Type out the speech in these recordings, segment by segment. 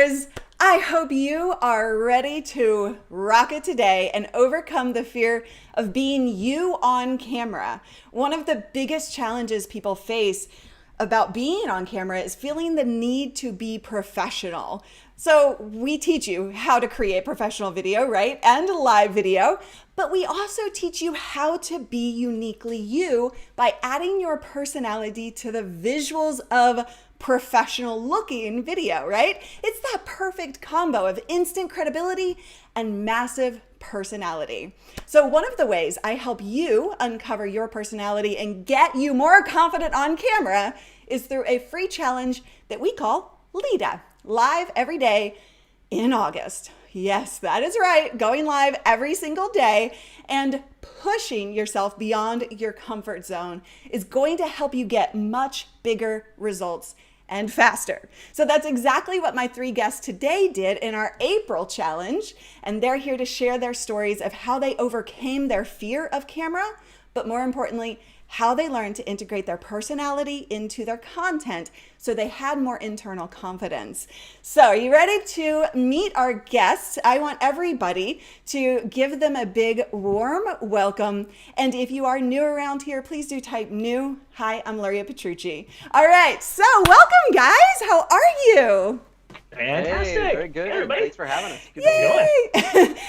leaders. I hope you are ready to rock it today and overcome the fear of being you on camera. One of the biggest challenges people face about being on camera is feeling the need to be professional. So we teach you how to create professional video, right? And live video, but we also teach you how to be uniquely you by adding your personality to the visuals of professional looking video, right? It's that perfect combo of instant credibility and massive personality. So one of the ways I help you uncover your personality and get you more confident on camera is through a free challenge that we call LEDA, live every day in August. Yes, that is right. Going live every single day and pushing yourself beyond your comfort zone is going to help you get much bigger results and faster. So that's exactly what my 3 guests today did in our April challenge. And they're here to share their stories of how they overcame their fear of camera, but more importantly, how they learned to integrate their personality into their content so they had more internal confidence. So are you ready to meet our guests? I want everybody to give them a big warm welcome. And if you are new around here, please do type new. Hi, I'm Luria Petrucci. All right, so welcome guys. How are you? Fantastic. Hey, very good. Hey, everybody. Thanks for having us. Good Yay!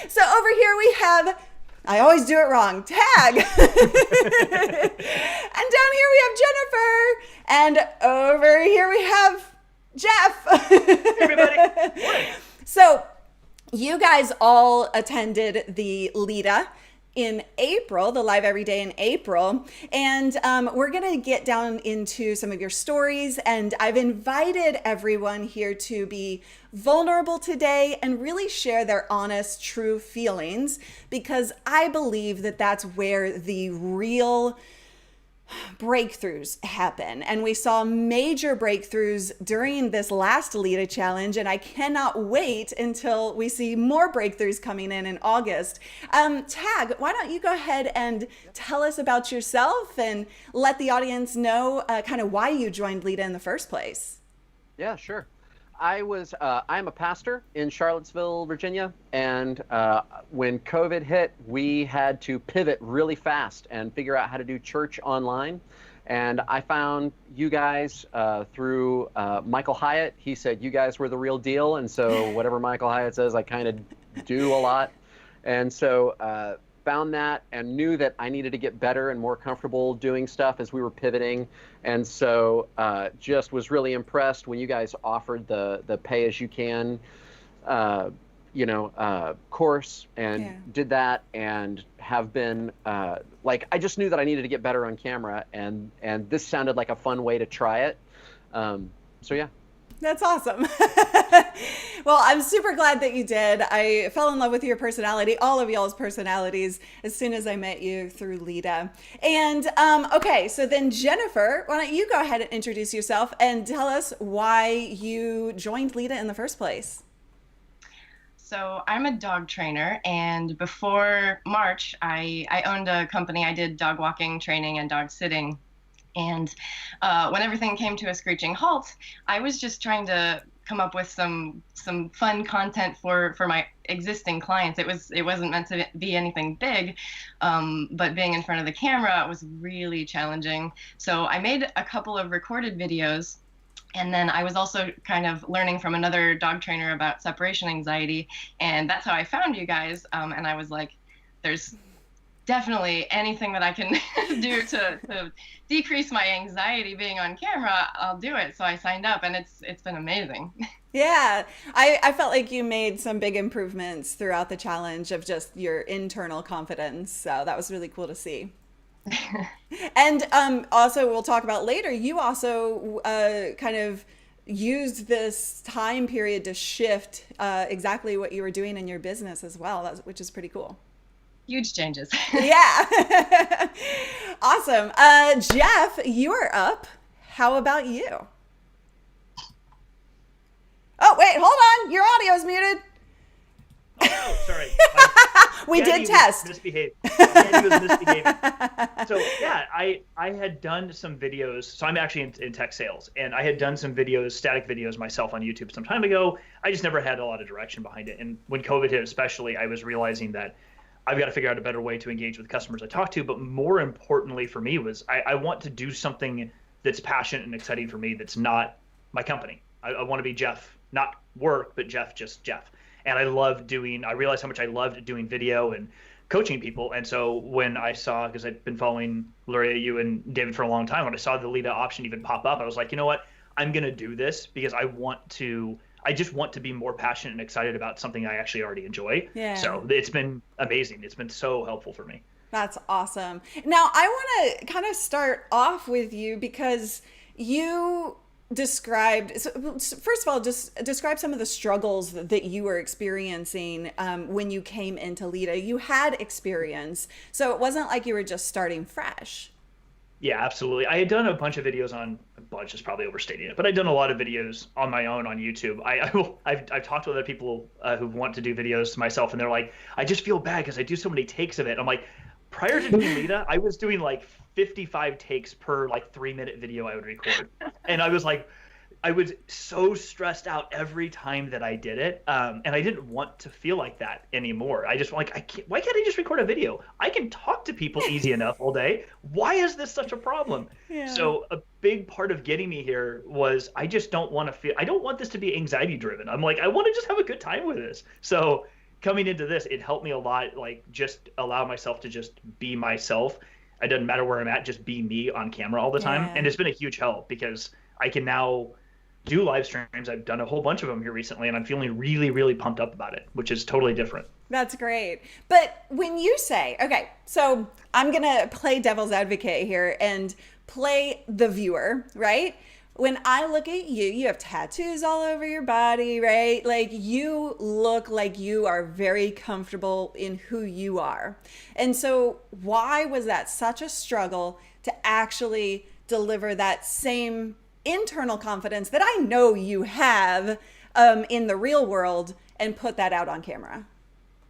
So over here we have, I always do it wrong, Tag. And down here we have Jennifer. And over here we have Jeff. Hey, everybody. So you guys all attended the LEDA in April, the Live Every Day in April. And we're going to get down into some of your stories. And I've invited everyone here to be vulnerable today and really share their honest, true feelings, because I believe that that's where the real breakthroughs happen. And we saw major breakthroughs during this last LEDA challenge, and I cannot wait until we see more breakthroughs coming in August. Tag, why don't you go ahead and tell us about yourself and let the audience know kind of why you joined LEDA in the first place. Yeah, sure. I'm a pastor in Charlottesville, Virginia, and when COVID hit, we had to pivot really fast and figure out how to do church online. And I found you guys through Michael Hyatt. He said you guys were the real deal, and so whatever Michael Hyatt says, I kind of do a lot. And so found that and knew that I needed to get better and more comfortable doing stuff as we were pivoting. And so just was really impressed when you guys offered the pay-as-you-can, course, and did that, and have been I just knew that I needed to get better on camera, and this sounded like a fun way to try it. So yeah. That's awesome. Well, I'm super glad that you did. I fell in love with your personality, all of y'all's personalities, as soon as I met you through LEDA. And okay, so then Jennifer, why don't you go ahead and introduce yourself and tell us why you joined LEDA in the first place? So I'm a dog trainer, and before March, I owned a company. I did dog walking training and dog sitting. And when everything came to a screeching halt, I was just trying to come up with some fun content for my existing clients. It wasn't meant to be anything big, but being in front of the camera was really challenging. So I made a couple of recorded videos, and then I was also kind of learning from another dog trainer about separation anxiety, and that's how I found you guys. And I was like, there's definitely anything that I can do to decrease my anxiety being on camera, I'll do it. So I signed up, and it's been amazing. Yeah, I felt like you made some big improvements throughout the challenge of just your internal confidence. So that was really cool to see. And also, we'll talk about later, you also kind of used this time period to shift exactly what you were doing in your business as well, which is pretty cool. Huge changes. Yeah. Awesome. Jeff, you are up. How about you? Oh, wait, hold on. Your audio is muted. Oh, sorry. We Daddy did was test. misbehaving. Daddy was misbehaving. So yeah, I had done some videos. So I'm actually in tech sales, and I had done some videos, static videos myself on YouTube some time ago. I just never had a lot of direction behind it. And when COVID hit, especially, I was realizing that I've got to figure out a better way to engage with customers I talk to. But more importantly for me was I want to do something that's passionate and exciting for me. That's not my company. I want to be Jeff, not work, but Jeff, just Jeff. And I realized how much I loved doing video and coaching people. And so when I saw, because I've been following Luria, you and David for a long time, when I saw the LEDA option even pop up, I was like, you know what? I'm going to do this because I just want to be more passionate and excited about something I actually already enjoy. Yeah. So it's been amazing. It's been so helpful for me. That's awesome. Now, I want to kind of start off with you because you described, so first of all, just describe some of the struggles that you were experiencing when you came into LEDA. You had experience, so it wasn't like you were just starting fresh. Yeah, absolutely. I had done a bunch of videos a bunch is probably overstating it, but I'd done a lot of videos on my own on YouTube. I've talked to other people who want to do videos to myself, and they're like, I just feel bad because I do so many takes of it. I'm like, prior to doing LEDA, I was doing like 55 takes per like 3-minute video I would record. And I was so stressed out every time that I did it. And I didn't want to feel like that anymore. I just why can't I just record a video? I can talk to people easy enough all day. Why is this such a problem? Yeah. So a big part of getting me here was I don't want this to be anxiety driven. I'm like, I want to just have a good time with this. So coming into this, it helped me a lot, like just allow myself to just be myself. It doesn't matter where I'm at, just be me on camera all the time. Yeah. And it's been a huge help because I can now do live streams. I've done a whole bunch of them here recently, and I'm feeling really, really pumped up about it, which is totally different. That's great. But when you say, okay, so I'm going to play devil's advocate here and play the viewer, right? When I look at you, you have tattoos all over your body, right? Like you look like you are very comfortable in who you are. And so why was that such a struggle to actually deliver that same internal confidence that I know you have in the real world and put that out on camera?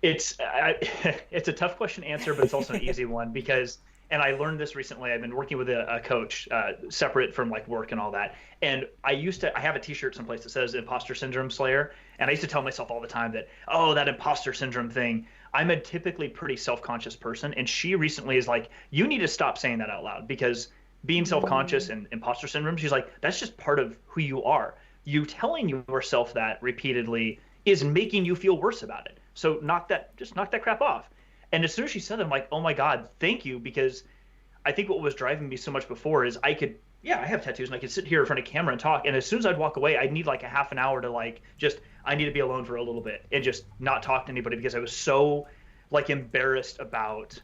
It's a tough question to answer, but it's also an easy one because, and I learned this recently. I've been working with a coach separate from like work and all that. And I have a t-shirt someplace that says Imposter Syndrome Slayer. And I used to tell myself all the time that, oh, that imposter syndrome thing. I'm a typically pretty self-conscious person. And she recently is like, you need to stop saying that out loud because being self-conscious and imposter syndrome, she's like, that's just part of who you are. You telling yourself that repeatedly is making you feel worse about it. So just knock that crap off. And as soon as she said that, I'm like, oh my God, thank you. Because I think what was driving me so much before is I have tattoos and I could sit here in front of camera and talk. And as soon as I'd walk away, I'd need like a half an hour to I need to be alone for a little bit and just not talk to anybody because I was so like embarrassed about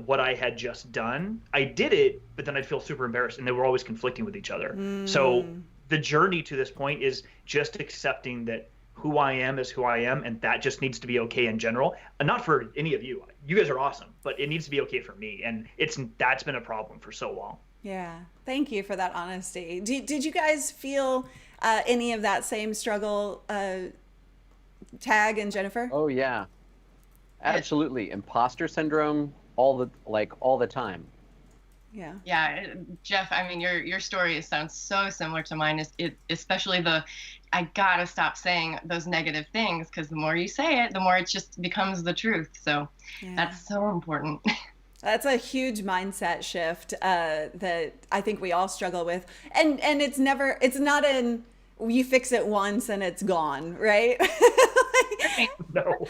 what I had just done. I did it, but then I'd feel super embarrassed and they were always conflicting with each other. So the journey to this point is just accepting that who I am is who I am, and that just needs to be okay in general. And not for any of you. You guys are awesome, but it needs to be okay for me. And that's been a problem for so long. Yeah. Thank you for that honesty. Did you guys feel any of that same struggle, Tag and Jennifer? Oh, yeah. Absolutely. Imposter syndrome all the time. Yeah. Yeah, Jeff, I mean, your story sounds so similar to mine, especially I gotta stop saying those negative things because the more you say it, the more it just becomes the truth. So that's so important. That's a huge mindset shift that I think we all struggle with. And it's not you fix it once and it's gone, right? No.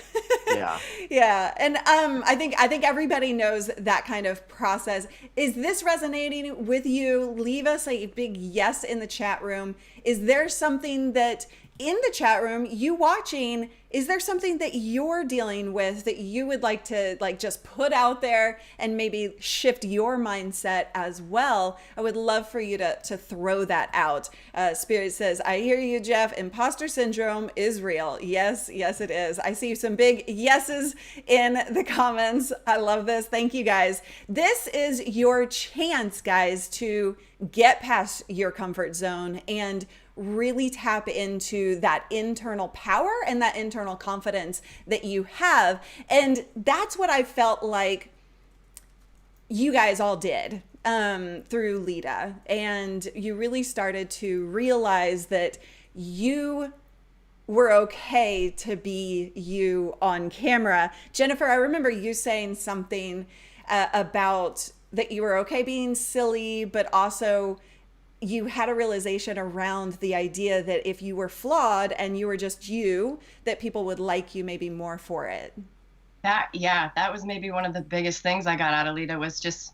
Yeah. Yeah. And I think everybody knows that kind of process. Is this resonating with you? Leave us a big yes in the chat room. Is there something that in the chat room, you watching, is there something that you're dealing with that you would like to just put out there and maybe shift your mindset as well? I would love for you to throw that out. Spirit says, I hear you, Jeff. Imposter syndrome is real. Yes, it is. I see some big yeses in the comments. I love this. Thank you, guys. This is your chance, guys, to get past your comfort zone and really tap into that internal power and that internal confidence that you have. And that's what I felt like you guys all did through Lita. And you really started to realize that you were okay to be you on camera. Jennifer, I remember you saying something about that you were okay being silly, but also you had a realization around the idea that if you were flawed and you were just you, that people would like you maybe more for it. That was maybe one of the biggest things I got out of Lita, was just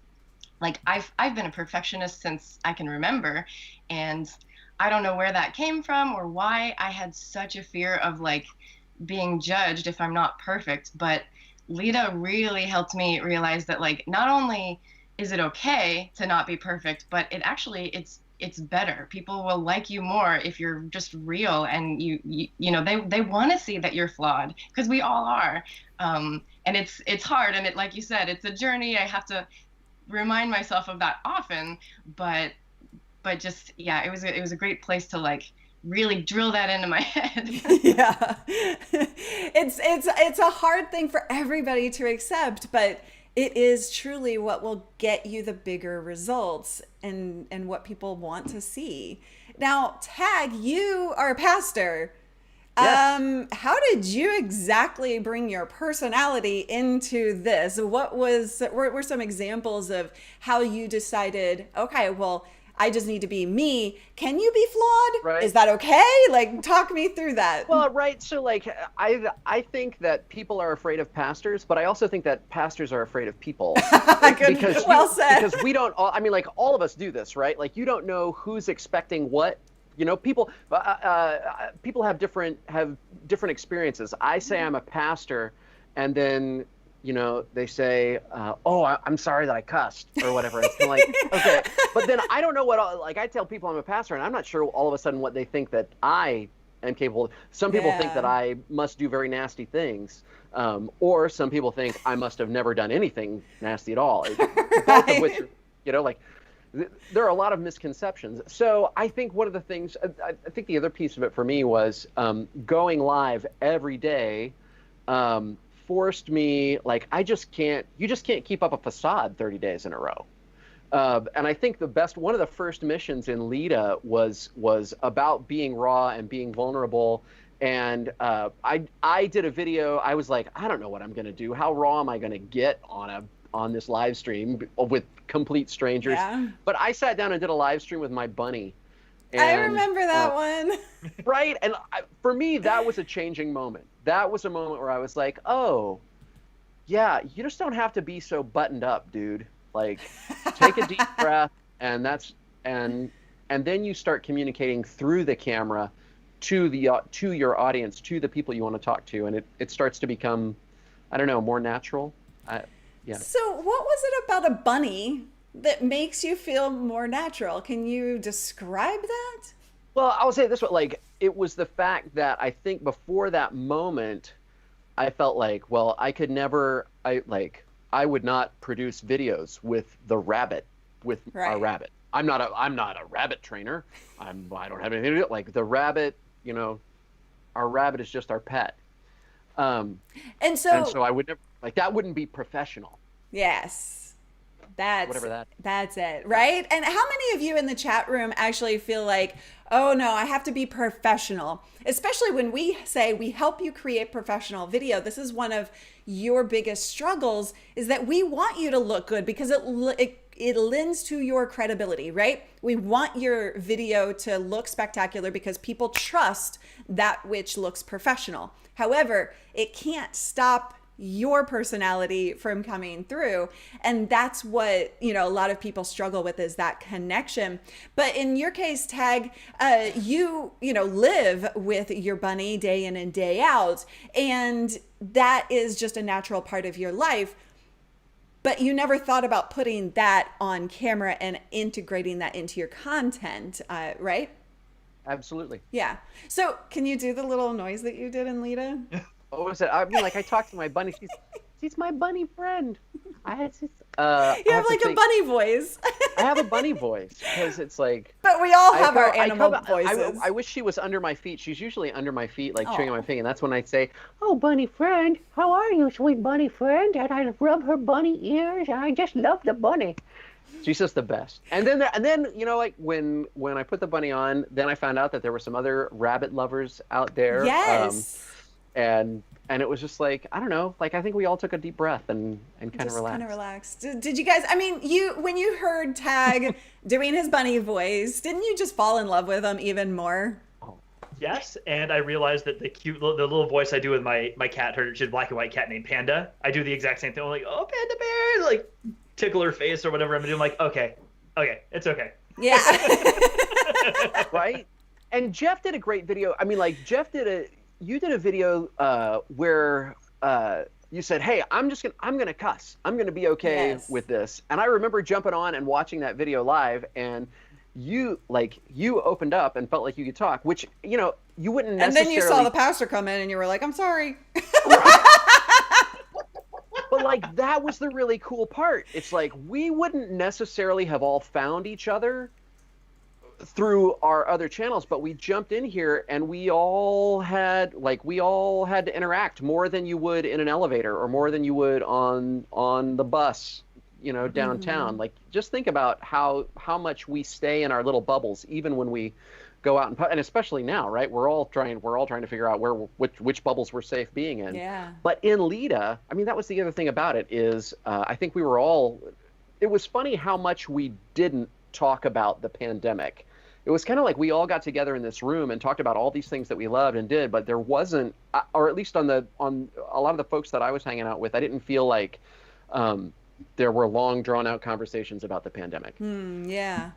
like, I've been a perfectionist since I can remember, and I don't know where that came from or why I had such a fear of like being judged if I'm not perfect. But Lita really helped me realize that, like, not only is it okay to not be perfect, but it's better. People will like you more if you're just real, and you know, they want to see that you're flawed, because we all are. And it's hard, and like you said, it's a journey. I have to remind myself of that often, but just, yeah, it was a great place to like really drill that into my head. Yeah. It's a hard thing for everybody to accept, but it is truly what will get you the bigger results and what people want to see. Now, Tag, you are a pastor. Yes. How did you exactly bring your personality into this? What were some examples of how you decided, okay, well, I just need to be me. Can you be flawed? Right. Is that okay? Like, talk me through that. Well, right. So, like, I think that people are afraid of pastors, but I also think that pastors are afraid of people. Well said. Because we don't. I mean, like, all of us do this, right? Like, you don't know who's expecting what. You know, people have different experiences. I say I'm a pastor, and then, you know, they say, I'm sorry that I cussed or whatever. It's kind of like, okay. But then I don't know like, I tell people I'm a pastor, and I'm not sure all of a sudden what they think that I am capable of. Some people think that I must do very nasty things. Or some people think I must have never done anything nasty at all. Both of which, you know, like, there are a lot of misconceptions. So I think one of the things, I think the other piece of it for me was going live every day forced me, like, you just can't keep up a facade 30 days in a row. And I think one of the first missions in Lita was about being raw and being vulnerable. And I did a video. I was like, I don't know what I'm going to do. How raw am I going to get on this live stream with complete strangers? Yeah. But I sat down and did a live stream with my bunny. And, I remember that one. Right. And for me, that was a changing moment. That was a moment where I was like, oh, yeah, you just don't have to be so buttoned up, dude. Like, take a deep breath, and then you start communicating through the camera to your audience, to the people you want to talk to, and it starts to become, I don't know, more natural. Yeah. So what was it about a bunny that makes you feel more natural? Can you describe that? Well, I'll say it this way, like, it was the fact that I think before that moment, I felt like, well, I would not produce videos with a rabbit. I'm not a rabbit trainer. I don't have anything to do. Like, the rabbit, you know, our rabbit is just our pet. And so I would never, like, that wouldn't be professional. Yes. That's it, Yeah. right? And how many of you in the chat room actually feel like, oh no, I have to be professional? Especially when we say we help you create professional video. This is one of your biggest struggles, is that we want you to look good because it lends to your credibility, right? We want your video to look spectacular because people trust that which looks professional. However, it can't stop your personality from coming through. And that's what, you know, a lot of people struggle with, is that connection. But in your case, Tag, you live with your bunny day in and day out. And that is just a natural part of your life. But you never thought about putting that on camera and integrating that into your content, right? Absolutely. Yeah. So can you do the little noise that you did in Lita? What was it? I mean, like, I talked to my bunny. He's my bunny friend. I had to, You have like a bunny voice. I have a bunny voice because it's like. But we all have our animal voices. I wish she was under my feet. She's usually under my feet, like chewing on my Aw. feet, and that's when I say, "Oh, bunny friend, how are you, sweet bunny friend?" And I rub her bunny ears, and I just love the bunny. She's just the best. And then you know, like when I put the bunny on, then I found out that there were some other rabbit lovers out there. Yes. And it was just like, I don't know, like I think we all took a deep breath and kind of relaxed. Kind of relaxed. Did you guys? I mean, when you heard Tag doing his bunny voice, didn't you just fall in love with him even more? Yes, and I realized that the little voice I do with my cat, she's a black and white cat named Panda. I do the exact same thing. I'm like, oh, Panda bear, like tickle her face or whatever I'm doing. I'm like, okay, it's okay. Yeah. Right? And Jeff did a great video. I mean, like you did a video where you said, "Hey, I'm gonna cuss. I'm gonna be okay with this." And I remember jumping on and watching that video live, and you opened up and felt like you could talk, which you wouldn't necessarily. And then you saw the pastor come in, and you were like, "I'm sorry." But like that was the really cool part. It's like we wouldn't necessarily have all found each other through our other channels, but we jumped in here and we all had to interact more than you would in an elevator or more than you would on the bus, downtown. Mm-hmm. Like just think about how much we stay in our little bubbles, even when we go out and especially now, right? We're all trying to figure out which bubbles we're safe being in. Yeah. But in LEDA, I mean, that was the other thing about it is I think we were all. It was funny how much we didn't talk about the pandemic. It was kind of like we all got together in this room and talked about all these things that we loved and did, but there wasn't, or at least on a lot of the folks that I was hanging out with, I didn't feel like there were long drawn out conversations about the pandemic. Yeah.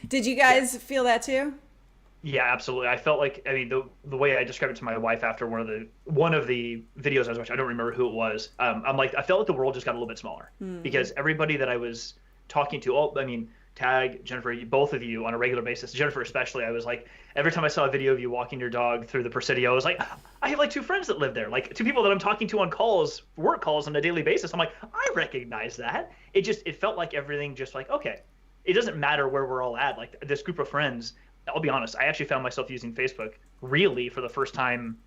Did you guys feel that too? Yeah, absolutely. I felt like, I mean, the way I described it to my wife after one of the videos I was watching, I don't remember who it was. I'm like, I felt like the world just got a little bit smaller because everybody that I was talking to, Tag, Jennifer, both of you on a regular basis, Jennifer especially, I was like, every time I saw a video of you walking your dog through the Presidio, I was like, I have like two friends that live there, like two people that I'm talking to on work calls on a daily basis. I'm like, I recognize that. It felt like everything just like, okay, it doesn't matter where we're all at. Like this group of friends, I'll be honest, I actually found myself using Facebook really for the first time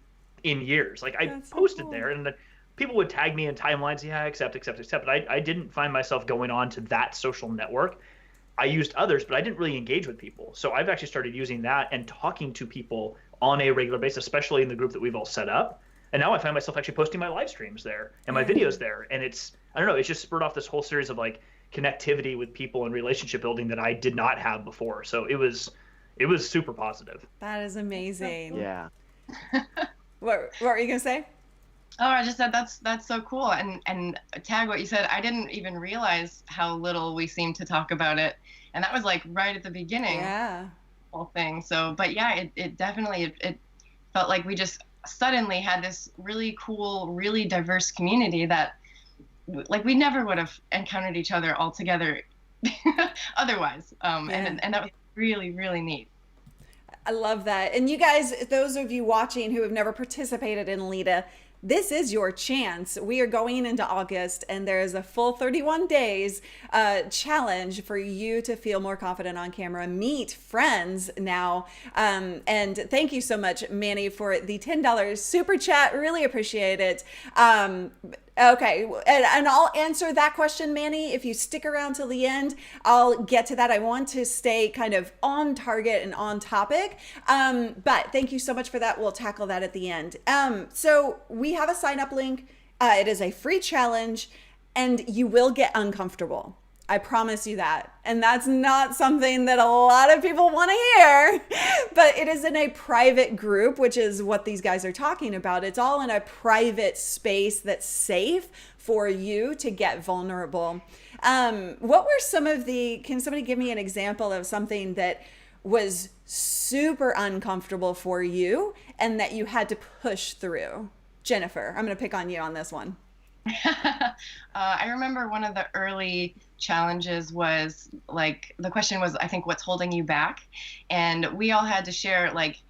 in years. Like I posted there and people would tag me in timelines, accept. But I didn't find myself going on to that social network. I used others, but I didn't really engage with people. So I've actually started using that and talking to people on a regular basis, especially in the group that we've all set up. And now I find myself actually posting my live streams there and my videos there. And it's just spurred off this whole series of like connectivity with people and relationship building that I did not have before. So it was super positive. That is amazing. Yeah. What were you gonna say? Oh, I just said that's so cool. And Tag, what you said, I didn't even realize how little we seemed to talk about it. And that was like right at the beginning. Yeah. Whole thing. So, but yeah, it definitely it felt like we just suddenly had this really cool, really diverse community that like we never would have encountered each other all together otherwise. And that was really, really neat. I love that. And you guys, those of you watching who have never participated in LEDA, this is your chance. We are going into August and there is a full 31 days challenge for you to feel more confident on camera, meet friends now. And thank you so much, Manny, for the $10 super chat. Really appreciate it. Okay, and I'll answer that question, Manny. If you stick around till the end, I'll get to that. I want to stay kind of on target and on topic. But thank you so much for that. We'll tackle that at the end. So we have a sign up link. It is a free challenge and you will get uncomfortable. I promise you that. And that's not something that a lot of people want to hear, but it is in a private group, which is what these guys are talking about. It's all in a private space that's safe for you to get vulnerable. What were can somebody give me an example of something that was super uncomfortable for you and that you had to push through? Jennifer, I'm going to pick on you on this one. I remember one of the early challenges was like, the question was, I think, what's holding you back? And we all had to share like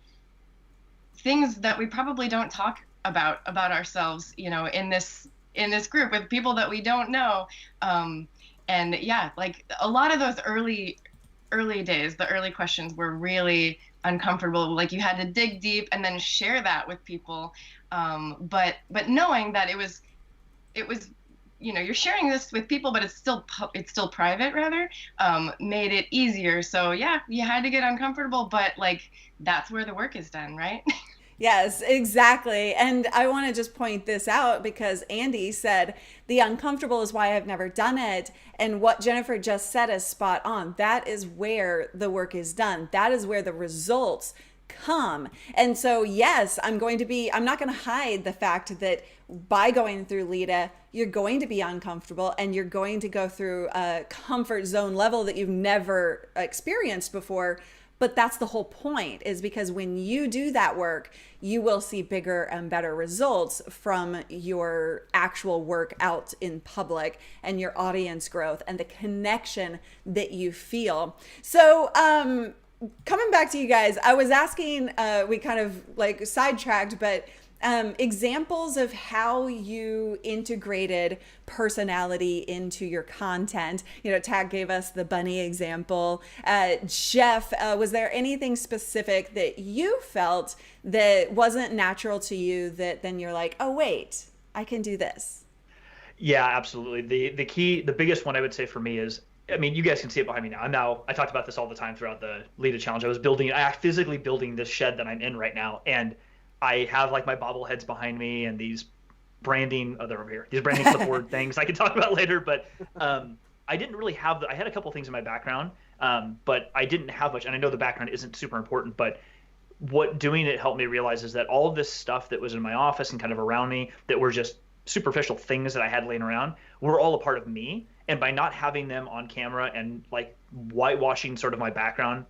things that we probably don't talk about ourselves, in this in this group with people that we don't know. And yeah, like a lot of those early days, the early questions were really uncomfortable. Like you had to dig deep and then share that with people. But knowing that it was, you're sharing this with people, but it's still private rather, made it easier. So yeah, you had to get uncomfortable, but like that's where the work is done, right? Yes, exactly. And I want to just point this out because Andy said the uncomfortable is why I've never done it. And what Jennifer just said is spot on. That is where the work is done. That is where the results come. And so, yes, I'm not going to hide the fact that by going through LEDA, you're going to be uncomfortable and you're going to go through a comfort zone level that you've never experienced before. But that's the whole point, is because when you do that work, you will see bigger and better results from your actual work out in public and your audience growth and the connection that you feel. So, coming back to you guys, I was asking, we kind of like sidetracked, but examples of how you integrated personality into your content. Tag gave us the bunny example. Jeff, was there anything specific that you felt that wasn't natural to you that then you're like, oh wait, I can do this? Yeah, absolutely. The biggest one I would say for me is, I mean, you guys can see it behind me now. I talked about this all the time throughout the LEDA challenge. I physically building this shed that I'm in right now. And I have like my bobbleheads behind me and these branding, they're over here, these branding clipboard things I can talk about later. But I didn't really have, I had a couple things in my background, but I didn't have much. And I know the background isn't super important, but what doing it helped me realize is that all of this stuff that was in my office and kind of around me that were just superficial things that I had laying around were all a part of me. And by not having them on camera and like whitewashing sort of my background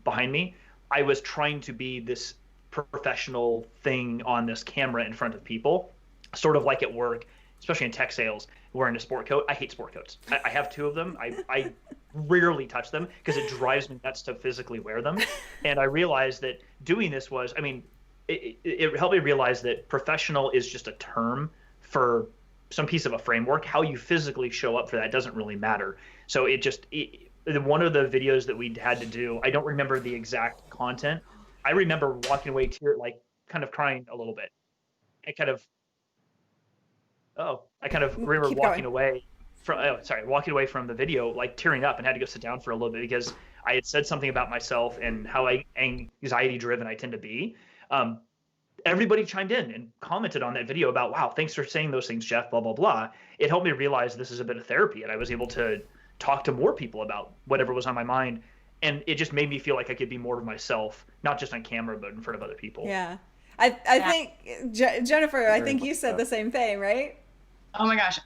behind me, I was trying to be this professional thing on this camera in front of people, sort of like at work, especially in tech sales, wearing a sport coat. I hate sport coats. I have two of them. I rarely touch them because it drives me nuts to physically wear them. And I realized that doing this was, I mean, it helped me realize that professional is just a term for some piece of a framework. How you physically show up for that doesn't really matter. So one of the videos that we had to do, I don't remember the exact content. I remember walking away kind of crying a little bit. I kind of remember walking away from the video, like tearing up, and had to go sit down for a little bit because I had said something about myself and how anxiety driven I tend to be. Everybody chimed in and commented on that video about, wow, thanks for saying those things, Jeff, blah, blah, blah. It helped me realize this is a bit of therapy, and I was able to talk to more people about whatever was on my mind. And it just made me feel like I could be more of myself, not just on camera, but in front of other people. Yeah. I think, Jennifer, I think you said the same thing, right? Oh my gosh.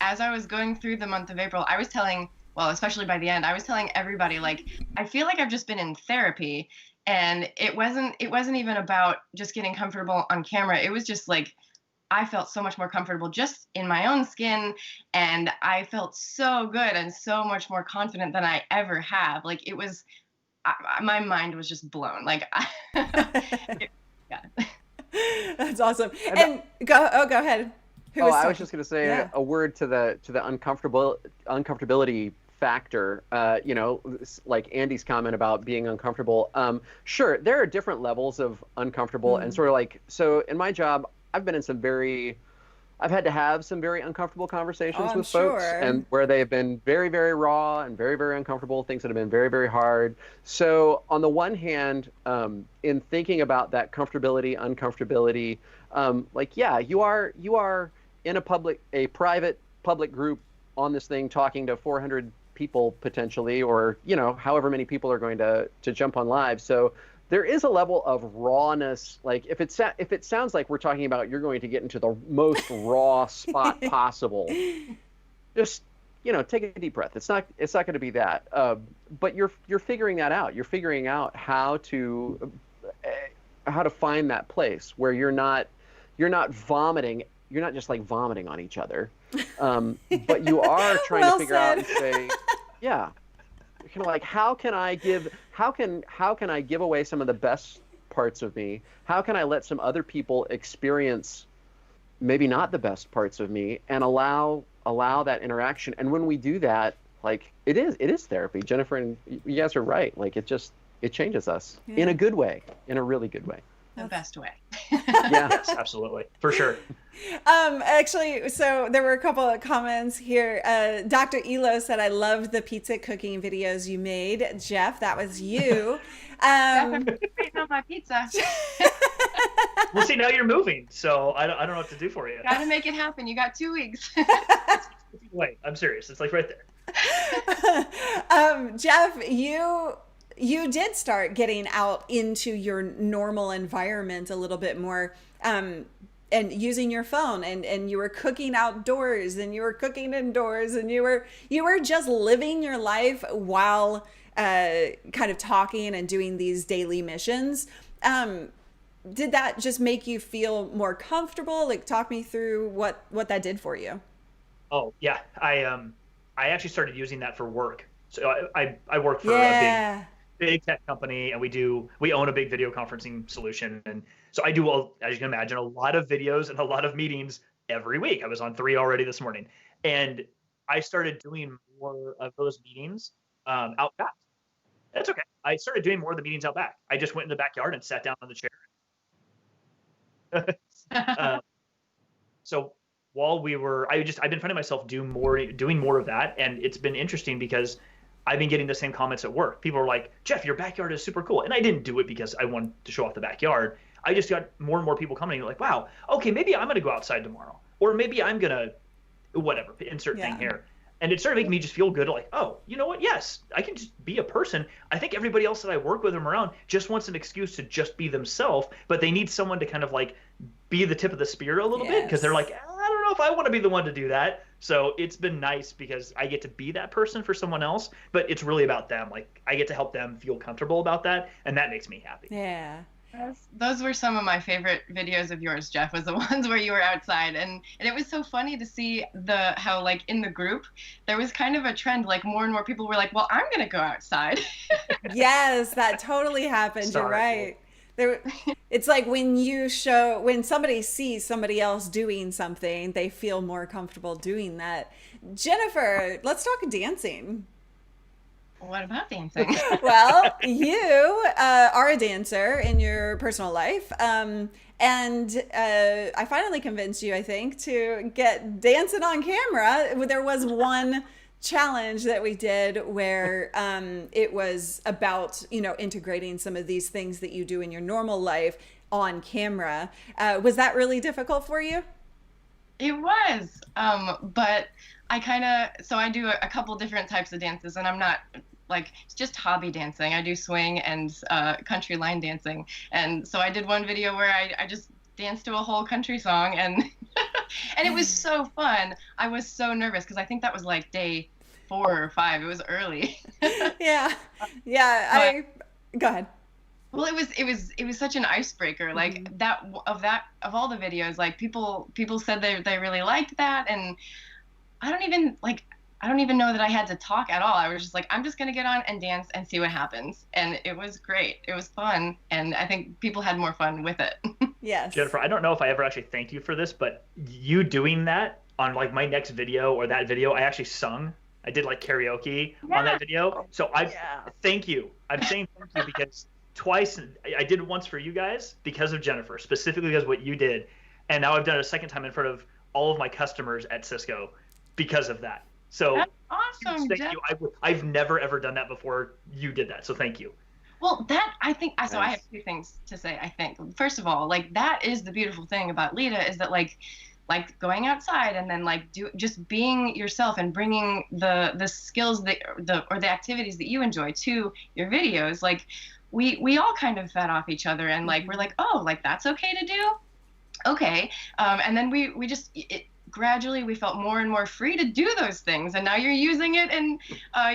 As I was going through the month of April, I was telling, well, especially by the end, I was telling everybody, like, I feel like I've just been in therapy. And it wasn't even about just getting comfortable on camera. It was just like, I felt so much more comfortable just in my own skin, and I felt so good and so much more confident than I ever have. Like it was, my mind was just blown. Like, yeah. That's awesome. And go ahead. I was just going to say a word to the uncomfortability factor. Like Andy's comment about being uncomfortable. Sure, there are different levels of uncomfortable, and sort of like, so in my job, I've had to have some very uncomfortable conversations with folks, and where they have been very, very raw and very, very uncomfortable, things that have been very, very hard. So on the one hand, in thinking about that uncomfortability, you are in a private public group on this thing talking to 400 people potentially, or however many people are going to jump on live. So there is a level of rawness. Like if it sounds like we're talking about you're going to get into the most raw spot possible, just take a deep breath. It's not going to be that. But you're figuring that out. You're figuring out how to find that place where you're not vomiting. You're not just like vomiting on each other, but you are trying to figure out and say, yeah. Kind of like, how can I give away some of the best parts of me? How can I let some other people experience maybe not the best parts of me, and allow that interaction. And when we do that, like it is therapy. Jennifer and you guys are right. Like it changes us in a good way, in a really good way. The best way. Yeah. Yes, absolutely. For sure. Actually, so there were a couple of comments here. Dr. Elo said, I loved the pizza cooking videos you made. Jeff, that was you. I'm waiting on my pizza. Well, see, now you're moving, so I don't know what to do for you. Gotta make it happen. You got 2 weeks. Wait, I'm serious. It's like right there. Jeff, you did start getting out into your normal environment a little bit more, and using your phone, and you were cooking outdoors, and you were cooking indoors, and you were just living your life while kind of talking and doing these daily missions. Did that just make you feel more comfortable? Like, talk me through what that did for you. Oh yeah, I actually started using that for work. So I work for a big tech company, and we own a big video conferencing solution, and so I do, as you can imagine, a lot of videos and a lot of meetings every week. I was on 3 already this morning, and I started doing more of those meetings out back. That's okay. I started doing more of the meetings out back. I just went in the backyard and sat down on the chair. So while I've been finding myself doing more of that, and it's been interesting because I've been getting the same comments at work. People are like, Jeff, your backyard is super cool. And I didn't do it because I wanted to show off the backyard. I just got more and more people coming like, wow, okay, maybe I'm going to go outside tomorrow. Or maybe I'm going to, whatever, insert thing here. And it started making me just feel good. Like, oh, you know what? Yes, I can just be a person. I think everybody else that I work with or around just wants an excuse to just be themselves, but they need someone to kind of like be the tip of the spear a little bit, because they're like, I don't know if I want to be the one to do that. So it's been nice because I get to be that person for someone else, but it's really about them. Like, I get to help them feel comfortable about that, and that makes me happy. Yeah. Those were some of my favorite videos of yours, Jeff, was the ones where you were outside. And it was so funny to see how like in the group, there was kind of a trend, like more and more people were like, well, I'm going to go outside. Yes, that totally happened. You're right. It's like when somebody sees somebody else doing something, they feel more comfortable doing that. Jennifer, let's talk dancing. What about dancing? Well, you are a dancer in your personal life. And I finally convinced you, I think, to get dancing on camera. There was one challenge that we did where it was about, integrating some of these things that you do in your normal life on camera. Was that really difficult for you? It was, but I do a couple different types of dances, and I'm not like, it's just hobby dancing. I do swing and country line dancing. And so I did one video where I just danced to a whole country song, and and it was so fun. I was so nervous because I think that was like day 4 or 5. It was early. Yeah. Go ahead. Well, it was such an icebreaker. Like of all the videos, like people said they really liked that, and I don't even know that I had to talk at all. I was just like, I'm just going to get on and dance and see what happens. And it was great. It was fun. And I think people had more fun with it. Yes. Jennifer, I don't know if I ever actually thanked you for this, but you doing that on like my next video or that video, I actually sung. I did like karaoke on that video. So thank you. I'm saying thank you because twice, I did it once for you guys because of Jennifer, specifically because of what you did. And now I've done it a second time in front of all of my customers at Cisco because of that. So that's awesome, thank Jeff. you. I've never ever done that before. You did that, so thank you. Well, I think so. I have 2 things to say. I think first of all, like that is the beautiful thing about Lita is that like going outside and then like just being yourself and bringing the skills or the activities that you enjoy to your videos. Like we all kind of fed off each other, and like we're like, oh, like that's okay to do. Okay, and then we just gradually we felt more and more free to do those things, and now you're using it in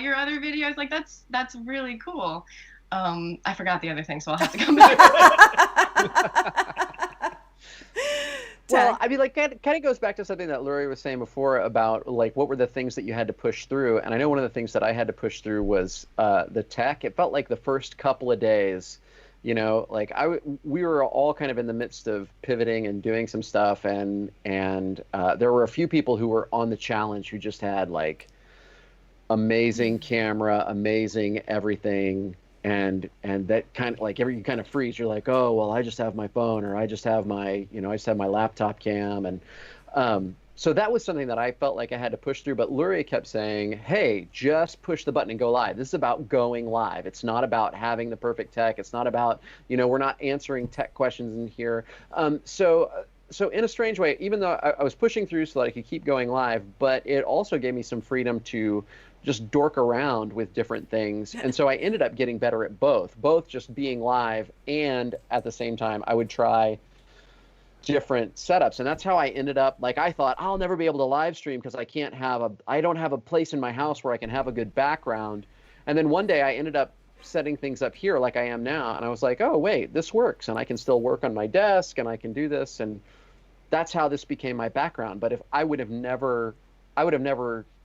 your other videos. Like that's really cool. I forgot the other thing, so I'll have to come back. Well, I mean, like, kind of goes back to something that Lori was saying before about, like, what were the things that you had to push through? And I know one of the things that I had to push through was the tech. It felt like the first couple of days You know, like we were all kind of in the midst of pivoting and doing some stuff, and there were a few people who were on the challenge who just had like amazing camera, amazing everything, and that kind of like you kind of freeze. You're like, oh well, I just have my phone, or I just have my, you know, I just have my laptop cam, and so that was something that I felt like I had to push through. But Luria kept saying, hey, just push the button and go live. This is about going live. It's not about having the perfect tech. It's not about, you know, we're not answering tech questions in here. So in a strange way, even though I was pushing through so that I could keep going live, but it also gave me some freedom to just dork around with different things. And so I ended up getting better at both just being live, and at the same time, I would try different setups. And that's how I ended up, like, I thought I'll never be able to live stream because I don't have a place in my house where I can have a good background. And then one day I ended up setting things up here like I am now. And I was like, oh, wait, this works. And I can still work on my desk and I can do this. And that's how this became my background. But if I would have never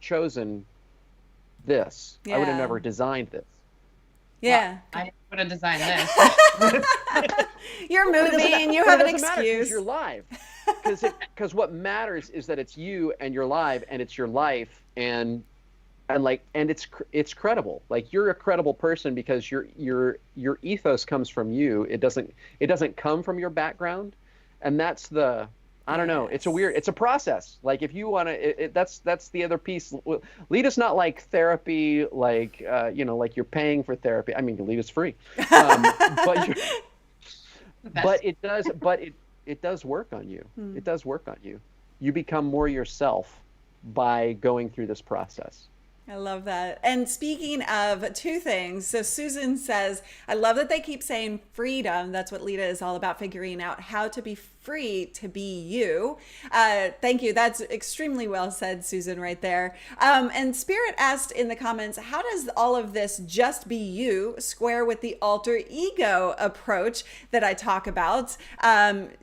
chosen this, I would have never designed this. Yeah. Well, I would have designed this. You're moving, you have an excuse. You're live. Because what matters is that it's you and you're live and it's your life, and it's credible. Like, you're a credible person because your ethos comes from you. It doesn't come from your background. And that's the, I don't know. It's a process. Like, if you want to, that's the other piece. Lita's not like therapy, like, you know, like you're paying for therapy. I mean, Lita's free. But it does work on you. It does work on you. You become more yourself by going through this process. I love that. And speaking of two things, so Susan says, I love that they keep saying freedom. That's what Lita is all about, figuring out how to be free to be you. Thank you. That's extremely well said, Susan, right there. And Spirit asked in the comments, how does all of this just be you square with the alter ego approach that I talk about?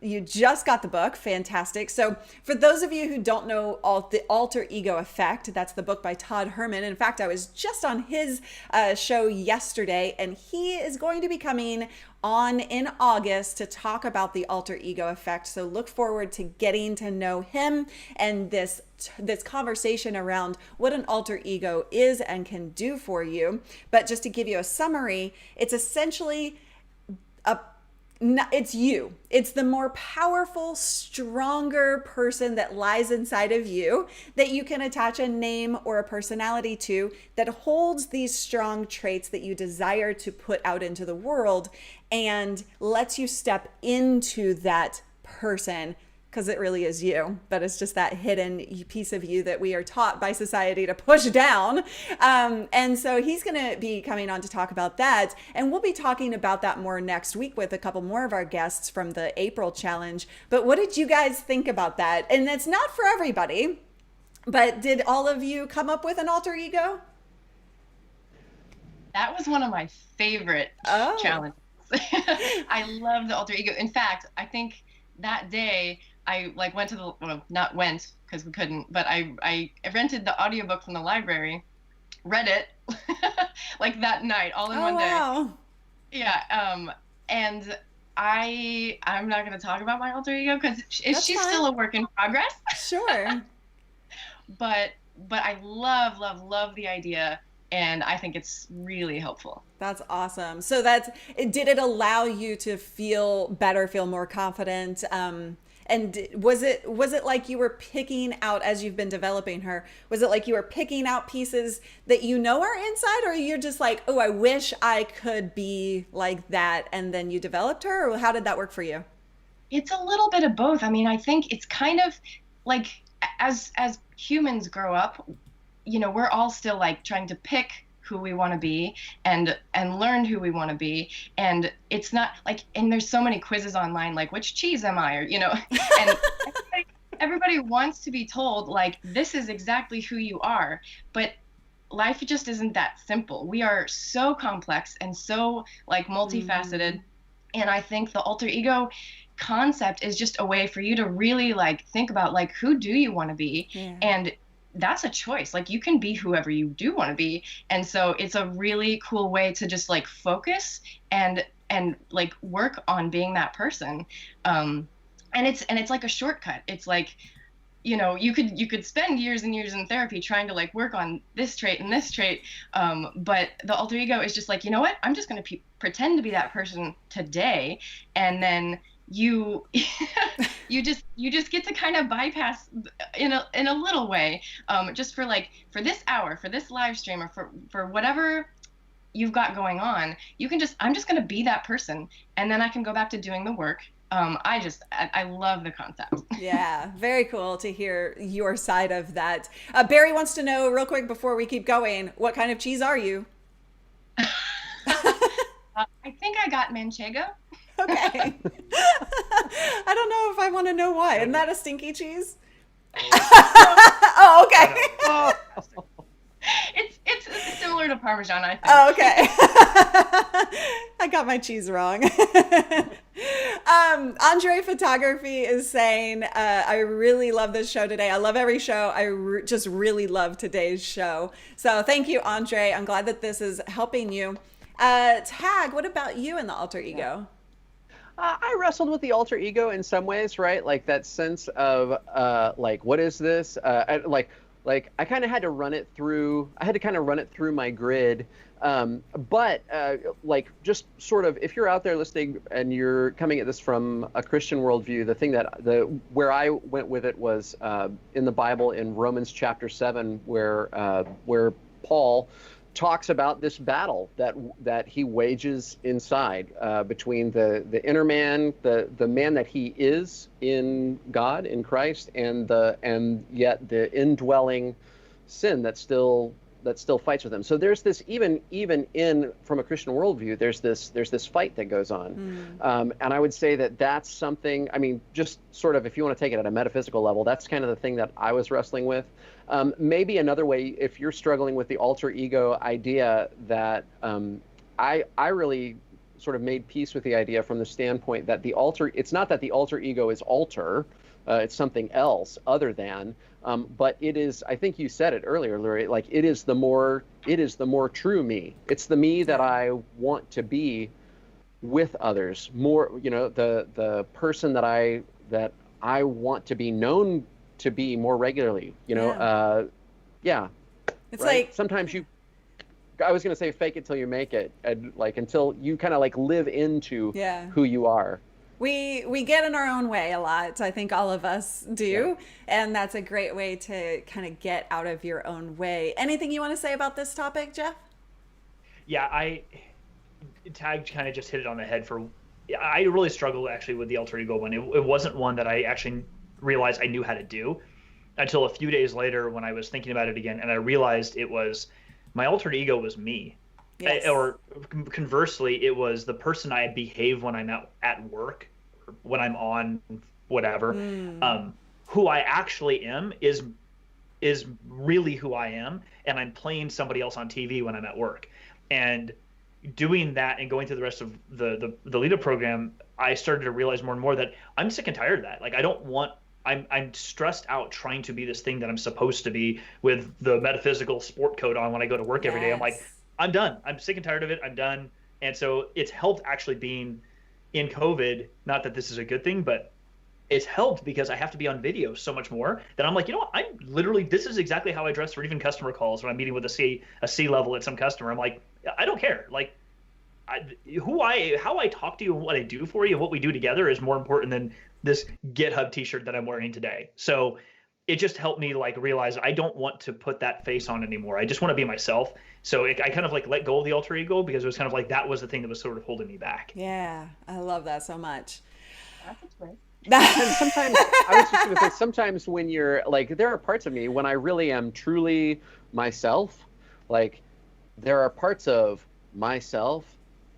You just got the book. Fantastic. So for those of you who don't know the alter ego effect, that's the book by Todd Herman. In fact, I was just on his show yesterday, and he is going to be coming on in August to talk about the alter ego effect. So look forward to getting to know him and this conversation around what an alter ego is and can do for you. But just to give you a summary, it's essentially it's you. It's the more powerful, stronger person that lies inside of you that you can attach a name or a personality to, that holds these strong traits that you desire to put out into the world and lets you step into that person, because it really is you, but it's just that hidden piece of you that we are taught by society to push down. And so he's going to be coming on to talk about that. And we'll be talking about that more next week with a couple more of our guests from the April challenge. But what did you guys think about that? And it's not for everybody, but did all of you come up with an alter ego? That was one of my favorite challenges. I love the alter ego. In fact, I think that day I went to the, well, not went because we couldn't, but I rented the audiobook from the library, read it like that night, all in one day. Wow. Yeah. And I'm not going to talk about my alter ego because she's still a work in progress. Sure. But I love the idea. And I think it's really helpful. That's awesome. So did it allow you to feel better, feel more confident? And was it like you were picking out, as you've been developing her, was it like you were picking out pieces that you know are inside, or you're just like, oh, I wish I could be like that, and then you developed her? Or how did that work for you? It's a little bit of both. I mean, I think it's kind of like as humans grow up, you know, we're all still like trying to pick who we want to be and learn who we want to be. And it's not like, and there's so many quizzes online, like, which cheese am I? Or, you know, and everybody wants to be told, like, this is exactly who you are. But life just isn't that simple. We are so complex and so like multifaceted. And I think the alter ego concept is just a way for you to really like think about, like, who do you want to be? Yeah. And that's a choice. Like, you can be whoever you do want to be. And so it's a really cool way to just like focus and and like work on being that person. And it's like a shortcut. It's like, you know, you could spend years and years in therapy trying to like work on this trait and this trait, but the alter ego is just like, you know what, I'm just going to pretend to be that person today, and then you you just get to kind of bypass in a little way, just for this hour, for this live stream, or for whatever you've got going on. I'm just going to be that person, and then I can go back to doing the work. I love the concept. Yeah, very cool to hear your side of that. Barry wants to know real quick before we keep going, what kind of cheese are you? I think I got manchego. Okay. I don't know if I want to know why. Isn't that a stinky cheese? Oh, okay. It's similar to Parmesan, I think. Oh, okay. I got my cheese wrong. Andre Photography is saying, I really love this show today. I love every show. I just really love today's show. So thank you, Andre. I'm glad that this is helping you. Tag, what about you and the alter ego? I wrestled with the alter ego in some ways, right? Like that sense of like, what is this? Like I kind of had to run it through. I had to kind of run it through my grid. But like just sort of, if you're out there listening and you're coming at this from a Christian worldview, the thing where I went with it was in the Bible in Romans chapter 7, where Paul talks about this battle that he wages inside between the inner man, the man that he is in God, in Christ, and yet the indwelling sin that still fights with him. So there's this even in from a Christian worldview, there's this fight that goes on, and I would say that's something. I mean, just sort of if you want to take it at a metaphysical level, that's kind of the thing that I was wrestling with. Maybe another way, if you're struggling with the alter ego idea, that I really sort of made peace with the idea from the standpoint that it's not that the alter ego is alter, it's something else other than, but it is, I think you said it earlier, Lurie, like it is the more true me. It's the me that I want to be with others more, you know, the person that I want to be known to be more regularly, you know. Yeah. It's right? like sometimes I was going to say fake it till you make it, and like until you kind of like live into who you are. We get in our own way a lot. I think all of us do. And that's a great way to kind of get out of your own way. Anything you want to say about this topic, Jeff? Yeah, Tag kind of just hit it on the head. I really struggled actually with the alter ego one. It wasn't one that I actually realized I knew how to do until a few days later when I was thinking about it again, and I realized it was my alter ego was me. Yes. Or conversely, it was the person I behave when I'm at work, or when I'm on whatever. Who I actually am is really who I am, and I'm playing somebody else on TV when I'm at work. And doing that and going through the rest of the LEDA program, I started to realize more and more that I'm sick and tired of that. Like I'm stressed out trying to be this thing that I'm supposed to be with the metaphysical sport coat on when I go to work every day. I'm like, I'm done. I'm sick and tired of it. I'm done. And so it's helped actually being in COVID. Not that this is a good thing, but it's helped because I have to be on video so much more that I'm like, you know what? This is exactly how I dress for even customer calls when I'm meeting with a C level at some customer. I'm like, I don't care. Like how I talk to you and what I do for you and what we do together is more important than this GitHub t-shirt that I'm wearing today. So it just helped me like realize I don't want to put that face on anymore. I just want to be myself. So I kind of like let go of the alter ego because it was kind of like that was the thing that was sort of holding me back. Yeah, I love that so much. That's great. And sometimes I was just going to say, sometimes when you're like, there are parts of me when I really am truly myself, like there are parts of myself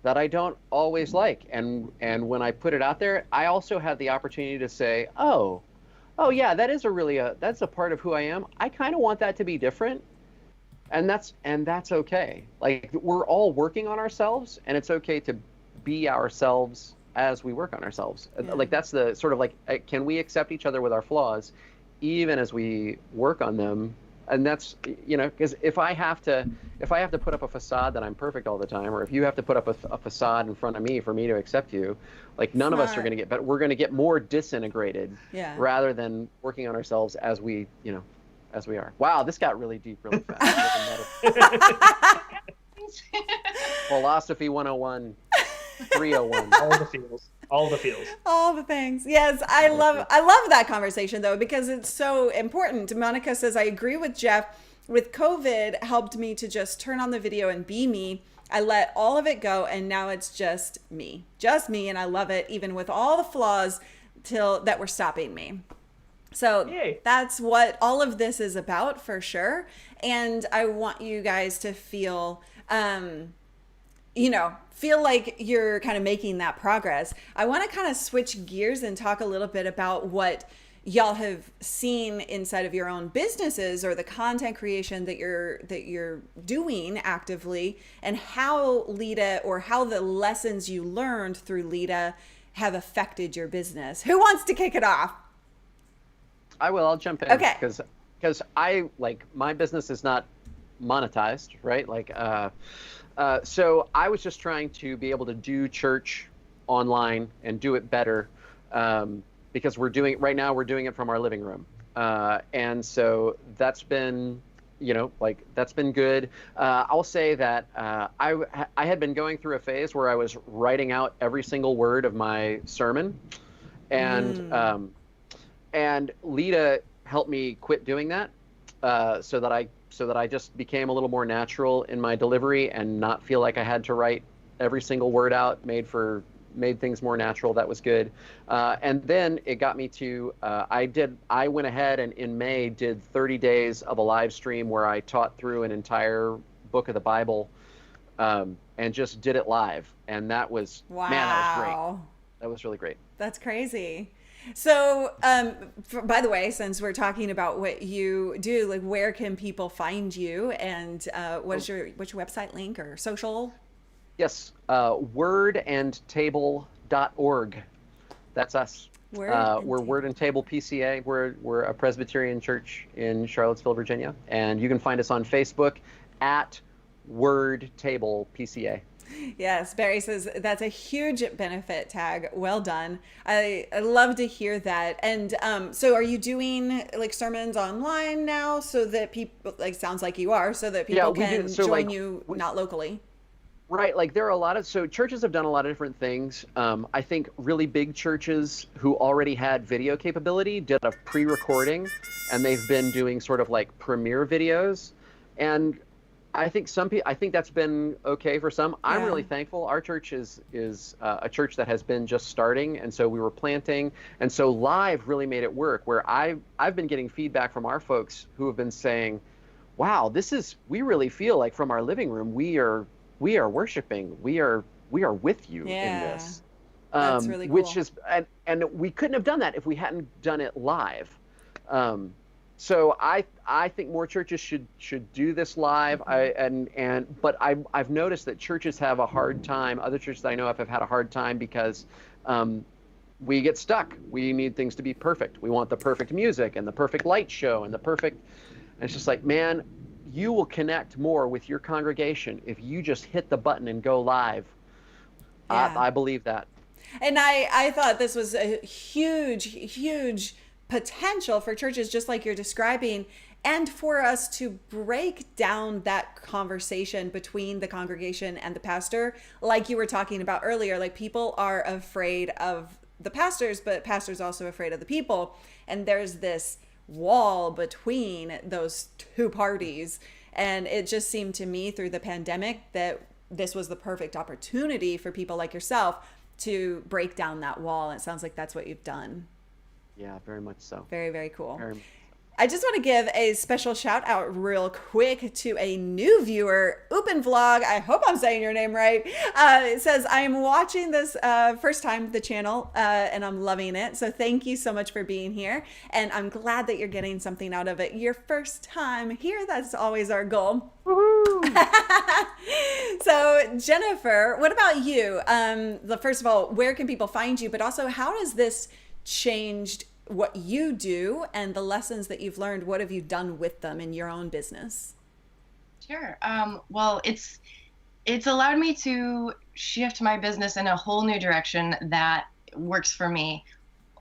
that I don't always like. And when I put it out there, I also have the opportunity to say, oh yeah, that is that's a part of who I am. I kind of want that to be different. And that's okay. Like we're all working on ourselves, and it's okay to be ourselves as we work on ourselves. Yeah. Like that's the sort of like, can we accept each other with our flaws, even as we work on them And that's, because if I have to put up a facade that I'm perfect all the time, or if you have to put up a facade in front of me for me to accept you, like none of us are going to get better. We're going to get more disintegrated rather than working on ourselves as we are. Wow, this got really deep really fast. Philosophy 101, 301. All the feels. All the feels. All the things. Yes, I love that conversation though, because it's so important. Monica says, I agree with Jeff. With COVID, helped me to just turn on the video and be me. I let all of it go, and now it's just me, and I love it, even with all the flaws that were stopping me. So that's what all of this is about for sure. And I want you guys to feel, feel like you're kind of making that progress. I want to kind of switch gears and talk a little bit about what y'all have seen inside of your own businesses or the content creation that you're doing actively, and how Lita, or how the lessons you learned through Lita have affected your business. Who wants to kick it off? I'll jump in. Okay. Because my business is not monetized, right? So I was just trying to be able to do church online and do it better, because we're doing it from our living room. And so that's been, that's been good. I'll say that I had been going through a phase where I was writing out every single word of my sermon, and Lita helped me quit doing that, so that I just became a little more natural in my delivery and not feel like I had to write every single word out, made things more natural. That was good. And then it got me to, I went ahead and in May did 30 days of a live stream where I taught through an entire book of the Bible, and just did it live. And that was, man, that was great. That was really great. That's crazy. So, by the way, since we're talking about what you do, like, where can people find you, and what's your website link or social? Yes, wordandtable.org. That's us. We're Word and Table PCA. We're a Presbyterian church in Charlottesville, Virginia, and you can find us on Facebook at Word Table PCA. Yes, Barry says that's a huge benefit tag. Well done. I love to hear that. And so are you doing like sermons online now, so that people, like, sounds like you are, so that people can join you not locally? Right, like there are so churches have done a lot of different things. I think really big churches who already had video capability did a pre-recording, and they've been doing sort of like premiere videos. And I think that's been okay for some. I'm really thankful. Our church is a church that has been just starting, and so we were planting, and so live really made it work. Where I've been getting feedback from our folks who have been saying, "Wow, we really feel like from our living room we are worshiping. We are with you in this." That's really cool. Which is and we couldn't have done that if we hadn't done it live. So I think more churches should do this live. But I've noticed that churches have a hard time. Other churches that I know of have had a hard time because we get stuck. We need things to be perfect. We want the perfect music and the perfect light show and the perfect. And it's just like, man, you will connect more with your congregation if you just hit the button and go live. I believe that. And I thought this was a huge potential for churches, just like you're describing, and for us to break down that conversation between the congregation and the pastor, like you were talking about earlier. Like, people are afraid of the pastors, but pastors also afraid of the people, and there's this wall between those two parties. And it just seemed to me through the pandemic that this was the perfect opportunity for people like yourself to break down that wall. And it sounds like that's what you've done. Yeah, very much so. Very, very cool. Very much. I just want to give a special shout out real quick to a new viewer, Vlog. I hope I'm saying your name right. It says, I'm watching this first time, the channel, and I'm loving it. So thank you so much for being here. And I'm glad that you're getting something out of it. Your first time here, that's always our goal. Woohoo! So Jennifer, what about you? First of all, where can people find you? But also, how has this changed what you do and the lessons that you've learned, what have you done with them in your own business? Sure. Well, it's allowed me to shift my business in a whole new direction that works for me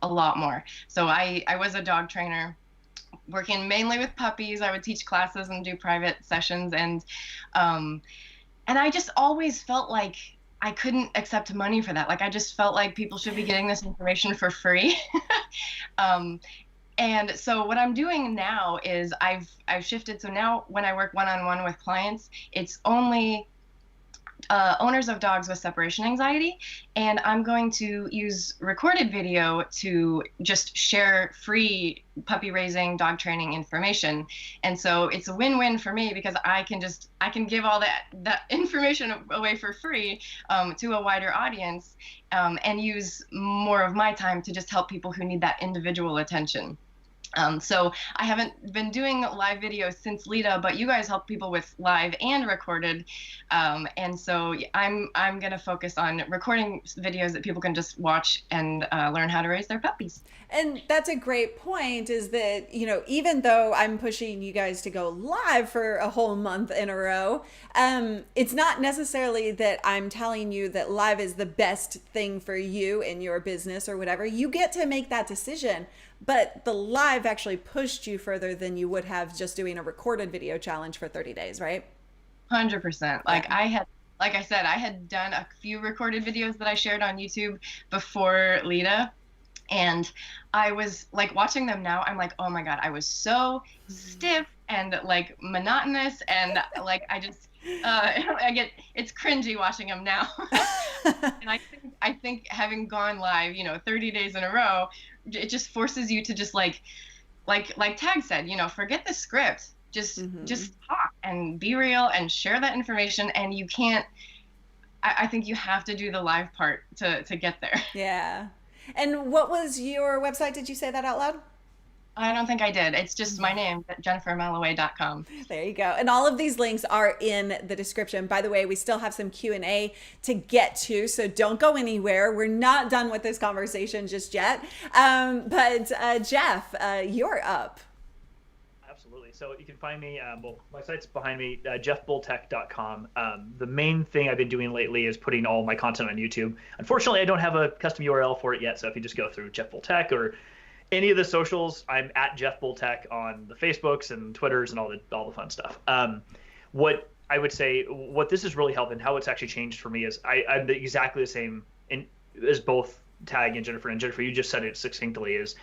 a lot more. So I was a dog trainer working mainly with puppies. I would teach classes and do private sessions, and I just always felt like I couldn't accept money for that. Like I just felt like people should be getting this information for free. um, and so what I'm doing now is I've shifted. So now when I work one-on-one with clients, it's only owners of dogs with separation anxiety, and I'm going to use recorded video to just share free puppy raising, dog training information. And so it's a win-win for me because I can give all that information away for free to a wider audience, and use more of my time to just help people who need that individual attention. So I haven't been doing live videos since Lita, but you guys help people with live and recorded. And so I'm going to focus on recording videos that people can just watch and learn how to raise their puppies. And that's a great point, is that, you know, even though I'm pushing you guys to go live for a whole month in a row, it's not necessarily that I'm telling you that live is the best thing for you in your business or whatever. You get to make that decision. But the live actually pushed you further than you would have just doing a recorded video challenge for 30 days, right? 100%. Like I said, I had done a few recorded videos that I shared on YouTube before Lita. And I was like watching them now, I'm like, oh my God, I was so stiff and like monotonous. And like, it's cringy watching them now. And I think having gone live, 30 days in a row, it just forces you to just like Tag said, forget the script, just talk and be real and share that information. And you can't, I think you have to do the live part to get there. Yeah. And what was your website? Did you say that out loud? I don't think I did. It's just my name, jennifermalloway.com. There you go. And all of these links are in the description. By the way, we still have some Q&A to get to, so don't go anywhere. We're not done with this conversation just yet. But Jeff, you're up. Absolutely. So you can find me, my site's behind me, jeffbulltech.com. The main thing I've been doing lately is putting all my content on YouTube. Unfortunately, I don't have a custom URL for it yet, so if you just go through Jeff Bull Tech or any of the socials, I'm at Jeff Bull Tech on the Facebooks and Twitters and all the fun stuff. What I would say, what this has really helped and how it's actually changed for me is I'm exactly the same as both Tag and Jennifer. And Jennifer, you just said it succinctly, is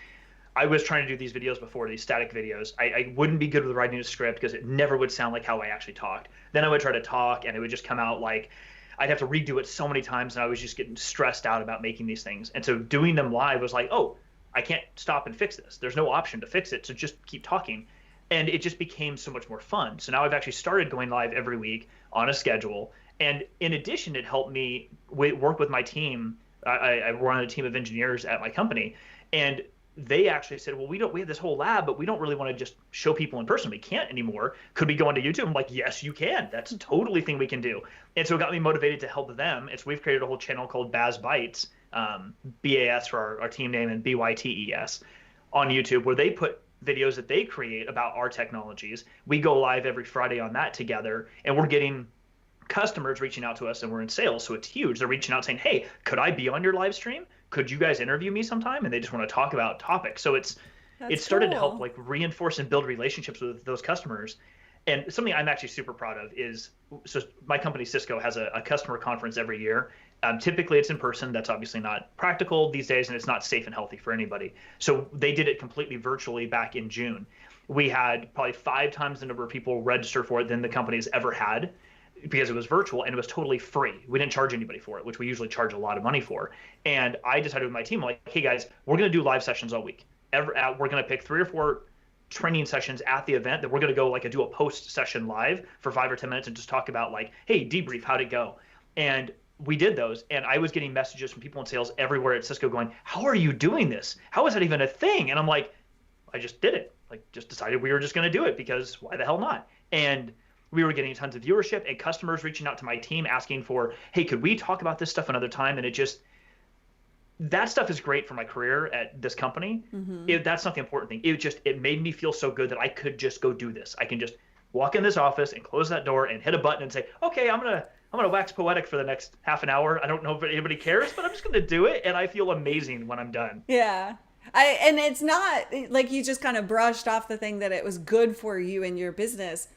I was trying to do these videos before, these static videos. I wouldn't be good with writing a script because it never would sound like how I actually talked. Then I would try to talk and it would just come out like I'd have to redo it so many times, and I was just getting stressed out about making these things. And so doing them live was like, oh, I can't stop and fix this. There's no option to fix it, so just keep talking. And it just became so much more fun. So now I've actually started going live every week on a schedule. And in addition, it helped me work with my team. I run a team of engineers at my company, and they actually said, well, we have this whole lab, but we don't really want to just show people in person. We can't anymore. Could we go onto YouTube? I'm like, yes, you can. That's a totally thing we can do. And so it got me motivated to help them. We've created a whole channel called Baz Bites, BAS for our team name and BYTES on YouTube, where they put videos that they create about our technologies. We go live every Friday on that together, and we're getting customers reaching out to us, and we're in sales, so it's huge. They're reaching out saying, hey, could I be on your live stream? Could you guys interview me sometime? And they just want to talk about topics. So it started to help like reinforce and build relationships with those customers. And something I'm actually super proud of is, so my company Cisco has a customer conference every year. Typically it's in person. That's obviously not practical these days, and it's not safe and healthy for anybody. So they did it completely virtually back in June. We had probably 5 times the number of people register for it than the company's ever had, because it was virtual and it was totally free. We didn't charge anybody for it, which we usually charge a lot of money for. And I decided with my team, like, hey guys, we're going to do live sessions all week. We're going to pick 3 or 4 training sessions at the event that we're going to go do a post session live for 5 or 10 minutes and just talk about like, hey, debrief, how'd it go? And we did those. And I was getting messages from people in sales everywhere at Cisco going, how are you doing this? How is that even a thing? And I'm like, I just did it. Just decided we were just going to do it because why the hell not? And we were getting tons of viewership and customers reaching out to my team asking for, hey, could we talk about this stuff another time? And that stuff is great for my career at this company. That's not the important thing. It made me feel so good that I could just go do this. I can just walk in this office and close that door and hit a button and say, okay, I'm gonna wax poetic for the next half an hour. I don't know if anybody cares, but I'm just gonna do it, and I feel amazing when I'm done. Yeah. And it's not like you just kind of brushed off the thing that it was good for you in your business,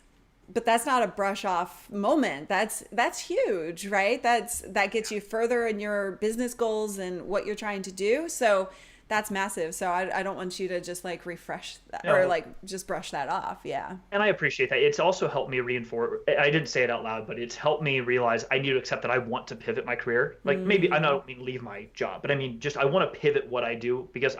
but that's not a brush off moment. That's huge, right? That gets you further in your business goals and what you're trying to do. So that's massive. So I don't want you to just like refresh that or like just brush that off. Yeah. And I appreciate that. It's also helped me reinforce. I didn't say it out loud, but it's helped me realize I need to accept that I want to pivot my career. Like maybe I don't mean leave my job, but I mean just I want to pivot what I do because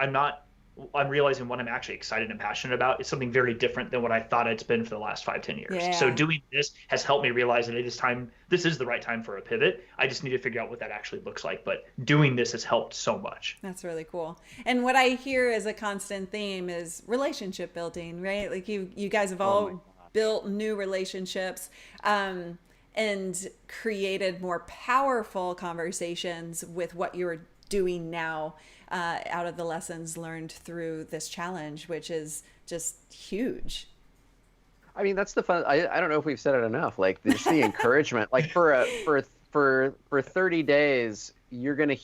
I'm realizing what I'm actually excited and passionate about is something very different than what I thought it's been for the last 5-10 years. Yeah. So doing this has helped me realize that this is the right time for a pivot. I just need to figure out what that actually looks like. But doing this has helped so much. That's really cool. And what I hear as a constant theme is relationship building, right? Like you guys have all built new relationships and created more powerful conversations with what you're doing now. Out of the lessons learned through this challenge, which is just huge. I mean, that's the fun. I don't know if we've said it enough. Like just the encouragement. Like for 30 days, you're gonna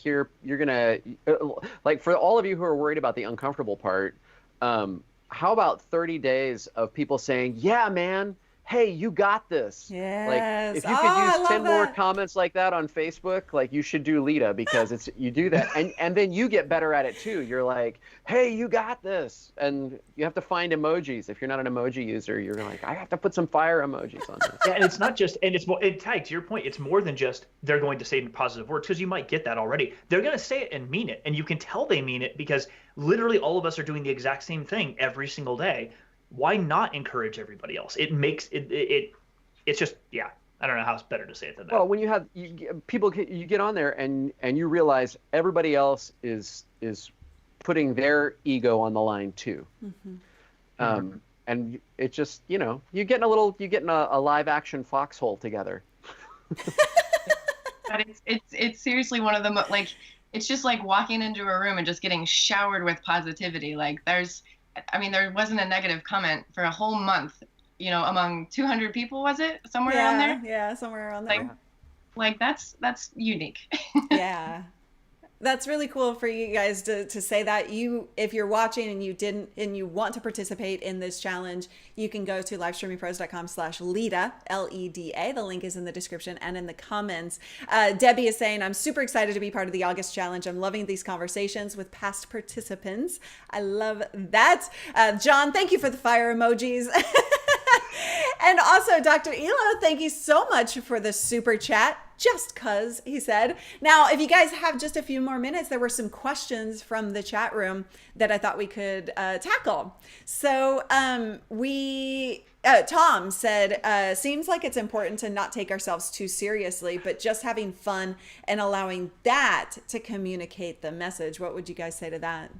like for all of you who are worried about the uncomfortable part. How about 30 days of people saying, "Yeah, man. Hey, you got this." Yes. Like if you could use 10 more comments like that on Facebook, like you should do Lita because you do that. And then you get better at it too. You're like, "Hey, you got this." And you have to find emojis. If you're not an emoji user, you're like, "I have to put some fire emojis on this." Yeah, and it's not just, and it's more, Ty, to your point, it's more than just they're going to say positive words because you might get that already. They're going to say it and mean it. And you can tell they mean it because literally all of us are doing the exact same thing every single day. Why not encourage everybody else? It makes it's just, yeah, I don't know how it's better to say it than that. Well, when you get on there and you realize everybody else is putting their ego on the line too. And it just, you get in a live action foxhole together. But it's seriously one of the it's just like walking into a room and just getting showered with positivity. Like there wasn't a negative comment for a whole month, among 200 people, was it? Somewhere around there? Yeah, somewhere around there. Like that's unique. Yeah. That's really cool for you guys to say that. If you're watching and you want to participate in this challenge, you can go to livestreamingpros.com/LEDA, LEDA. The link is in the description and in the comments. Debbie is saying, I'm super excited to be part of the August challenge. I'm loving these conversations with past participants. I love that. John, thank you for the fire emojis. And also, Dr. Elo, thank you so much for the super chat. Just cuz, he said. Now, if you guys have just a few more minutes, there were some questions from the chat room that I thought we could tackle. So Tom said, seems like it's important to not take ourselves too seriously, but just having fun and allowing that to communicate the message. What would you guys say to that?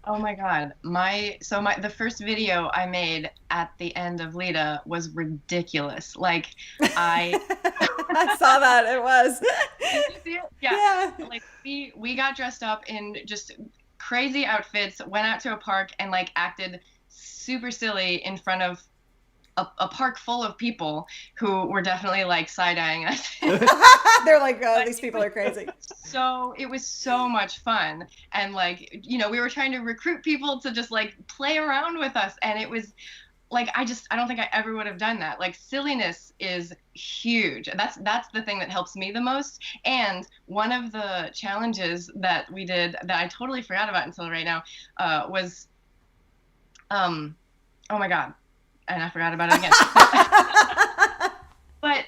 Oh my God. The first video I made at the end of Lita was ridiculous. Like I saw that. It was. Did you see it? Yeah. Like we got dressed up in just crazy outfits, went out to a park and like acted super silly in front of a park full of people who were definitely like side-eyeing us. They're like, oh, these people are crazy. So it was so much fun. And like, we were trying to recruit people to just like play around with us. And it was like, I don't think I ever would have done that. Like silliness is huge. That's the thing that helps me the most. And one of the challenges that we did that I totally forgot about until right now was, oh my God. And I forgot about it again. But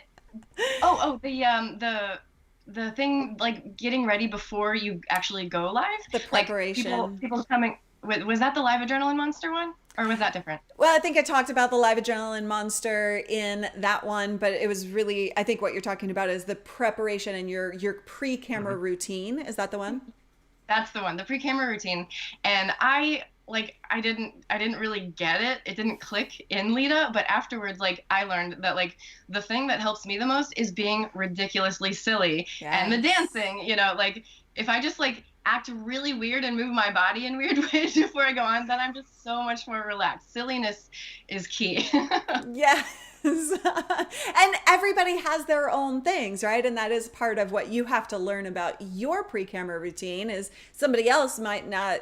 the thing, like getting ready before you actually go live, the preparation, like people coming. Was that the live adrenaline monster one, or was that different? Well, I think I talked about the live adrenaline monster in that one, but it was really, I think what you're talking about is the preparation and your pre-camera routine. Is that the one? That's the one, the pre-camera routine. And I didn't really get it. It didn't click in Lita, but afterwards, like I learned that like the thing that helps me the most is being ridiculously silly and the dancing, like if I just like act really weird and move my body in weird ways before I go on, then I'm just so much more relaxed. Silliness is key. Yes. And everybody has their own things, right? And that is part of what you have to learn about your pre-camera routine is somebody else might not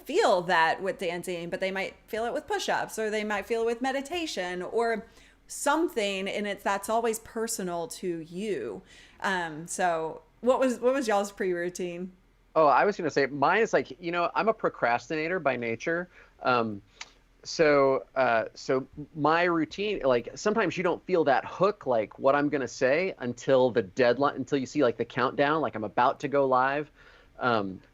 feel that with dancing, but they might feel it with push-ups, or they might feel it with meditation or something, and that's always personal to you. So what was y'all's pre-routine? Oh, I was going to say mine is like, I'm a procrastinator by nature. So my routine, like sometimes you don't feel that hook, like what I'm going to say until the deadline, until you see like the countdown, like I'm about to go live.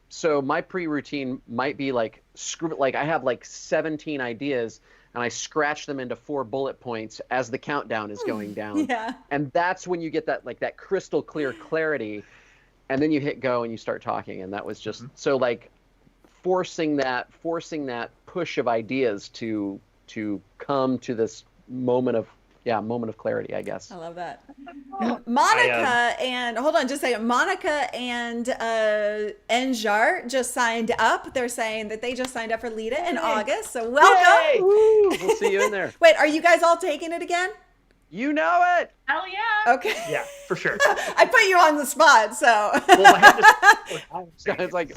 So my pre-routine might be like, I have like 17 ideas and I scratch them into 4 bullet points as the countdown is going down. Yeah. And that's when you get that, like that crystal clear clarity. And then you hit go and you start talking. And that was just so like forcing that push of ideas to come to this moment of clarity, I guess. I love that. Monica and hold on, just a second. Monica and Enjar just signed up. They're saying that they just signed up for Lita in August. So welcome. We'll see you in there. Wait, are you guys all taking it again? You know it. Hell yeah. Okay. Yeah, for sure. I put you on the spot, so Well, I have to, It's like,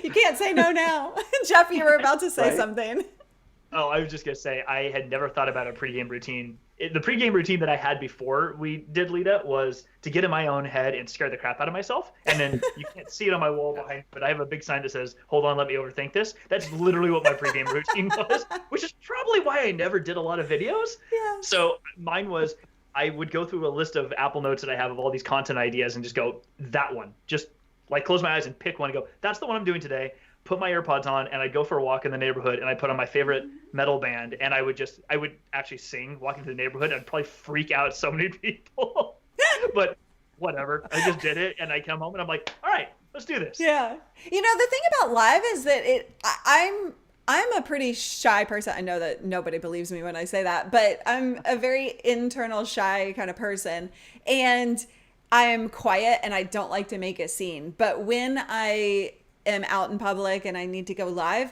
you can't say no now. Jeff, you were about to say something. oh, I was just gonna say I had never thought about a pregame routine. The pregame routine that I had before we did Lita was to get in my own head and scare the crap out of myself. And then you can't see it on my wall behind, but I have a big sign that says, "Hold on, let me overthink this." That's literally what my pregame routine was, which is probably why I never did a lot of videos. Yeah. So mine was I would go through a list of Apple Notes that I have of all these content ideas and just go, that one. Just like close my eyes and pick one and go, that's the one I'm doing today. Put my AirPods on and I'd go for a walk in the neighborhood and I put on my favorite metal band and I would actually sing walking through the neighborhood. I'd probably freak out so many people, but whatever. I just did it and I come home and I'm like, all right, let's do this. Yeah. The thing about live is that I'm a pretty shy person. I know that nobody believes me when I say that, but I'm a very internal, shy kind of person. And I'm quiet and I don't like to make a scene. But when I am out in public and I need to go live,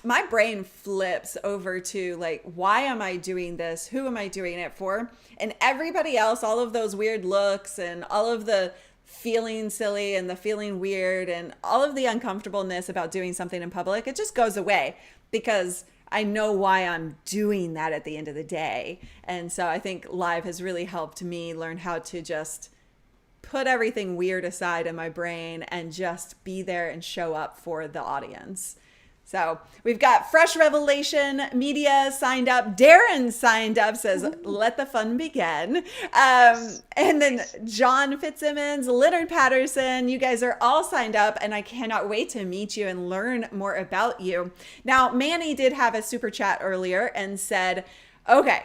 my brain flips over to like, why am I doing this? Who am I doing it for? And everybody else, all of those weird looks and all of the feeling silly and the feeling weird and all of the uncomfortableness about doing something in public, it just goes away because I know why I'm doing that at the end of the day. And so I think live has really helped me learn how to just put everything weird aside in my brain and just be there and show up for the audience. So we've got Fresh Revelation Media signed up. Darren signed up, says, let the fun begin. And then John Fitzsimmons, Leonard Patterson, you guys are all signed up and I cannot wait to meet you and learn more about you. Now, Manny did have a super chat earlier and said, okay,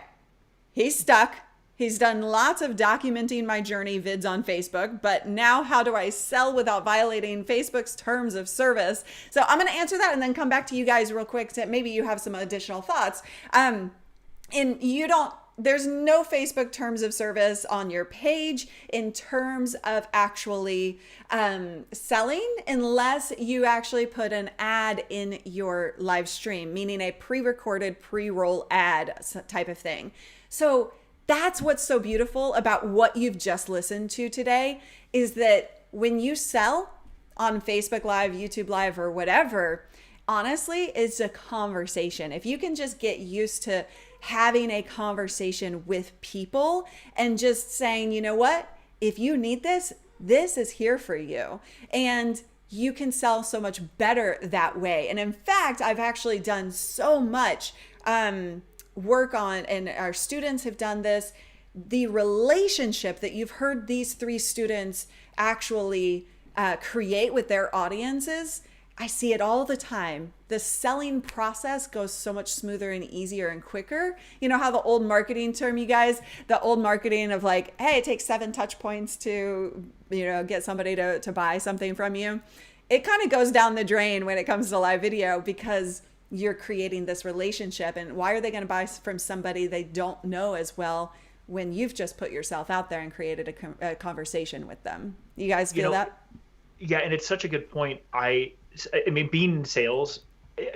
he's stuck. He's done lots of documenting my journey vids on Facebook, but now how do I sell without violating Facebook's terms of service? So I'm going to answer that and then come back to you guys real quick to maybe you have some additional thoughts. There's no Facebook terms of service on your page in terms of actually selling unless you actually put an ad in your live stream, meaning a pre-recorded pre-roll ad type of thing. So that's what's so beautiful about what you've just listened to today is that when you sell on Facebook Live, YouTube Live, or whatever, honestly, it's a conversation. If you can just get used to having a conversation with people and just saying, you know what, if you need this, this is here for you. And you can sell so much better that way. And in fact, I've actually done so much work on, and our students have done this, the relationship that you've heard these 3 students actually create with their audiences. I see it all the time. The selling process goes so much smoother and easier and quicker. You know how the old marketing term, you guys, the old marketing of like, hey, it takes 7 touch points to, get somebody to buy something from you. It kind of goes down the drain when it comes to live video because you're creating this relationship. And why are they going to buy from somebody they don't know as well when you've just put yourself out there and created a conversation with them? You guys feel that? Yeah, and it's such a good point. I mean, being in sales,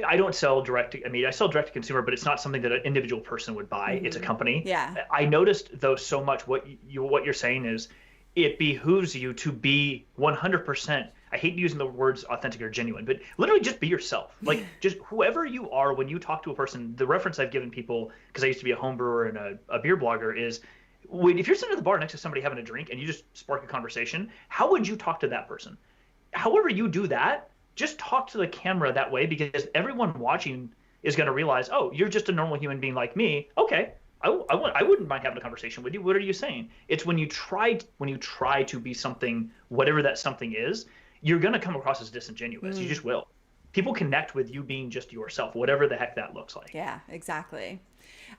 I don't sell direct to, I mean, I sell direct to consumer, but it's not something that an individual person would buy. It's a company. Yeah. I noticed though so much what you're saying is it behooves you to be 100%. I hate using the words authentic or genuine, but literally just be yourself. Like just whoever you are when you talk to a person. The reference I've given people, because I used to be a home brewer and a beer blogger, is if you're sitting at the bar next to somebody having a drink and you just spark a conversation, how would you talk to that person? However you do that, just talk to the camera that way, because everyone watching is going to realize, oh, you're just a normal human being like me. Okay, I wouldn't mind having a conversation with you. What are you saying? It's when you try to be something, whatever that something is, you're going to come across as disingenuous. You just will. People connect with you being just yourself, whatever the heck that looks like. Yeah, exactly.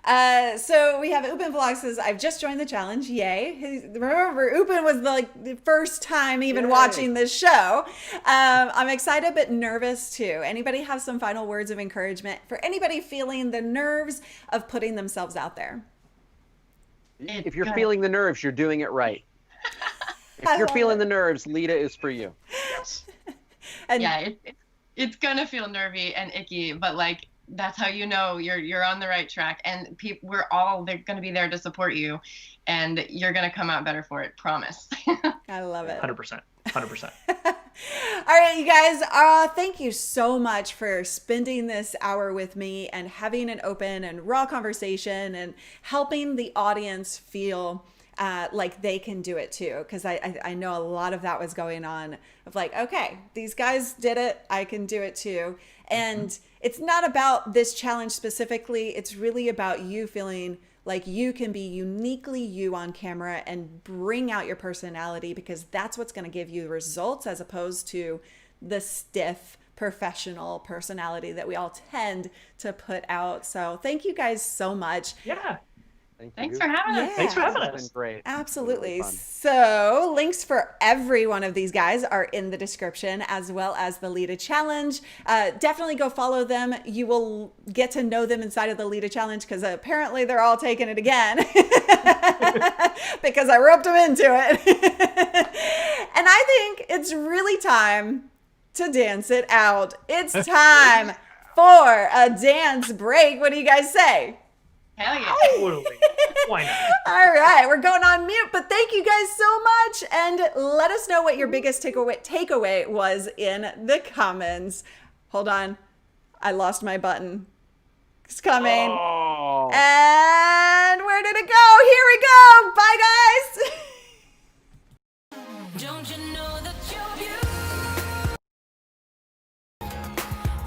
So we have Upin Vlog says, I've just joined the challenge. Yay. Remember, Upin was the first time even watching this show. I'm excited but nervous too. Anybody have some final words of encouragement for anybody feeling the nerves of putting themselves out there? If you're feeling the nerves, you're doing it right. If you're feeling the nerves, Lita is for you. Yes. And Yeah, it's gonna feel nervy and icky, but like that's how you know you're on the right track, and they're gonna be there to support you, and you're gonna come out better for it. Promise. I love it. 100%. 100%. All right, you guys, thank you so much for spending this hour with me and having an open and raw conversation and helping the audience feel like they can do it too. Because I know a lot of that was going on of like, okay, these guys did it, I can do it too. And it's not about this challenge specifically. It's really about you feeling like you can be uniquely you on camera and bring out your personality, because that's what's going to give you results as opposed to the stiff professional personality that we all tend to put out. So thank you guys so much. Yeah. Thanks for having us. Thanks for having It's us. been great. Absolutely. Really fun. So links for every one of these guys are in the description, as well as the Lita Challenge. Definitely go follow them. You will get to know them inside of the Lita Challenge, because apparently they're all taking it again because I roped them into it. And I think it's really time to dance it out. It's time for a dance break. What do you guys say? Hell yeah. Totally. Why not? All right, we're going on mute, but thank you guys so much. And let us know what your biggest takeaway was in the comments. Hold on. I lost my button. It's coming. Oh. And where did it go? Here we go. Bye, guys. Don't you know that you're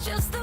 just the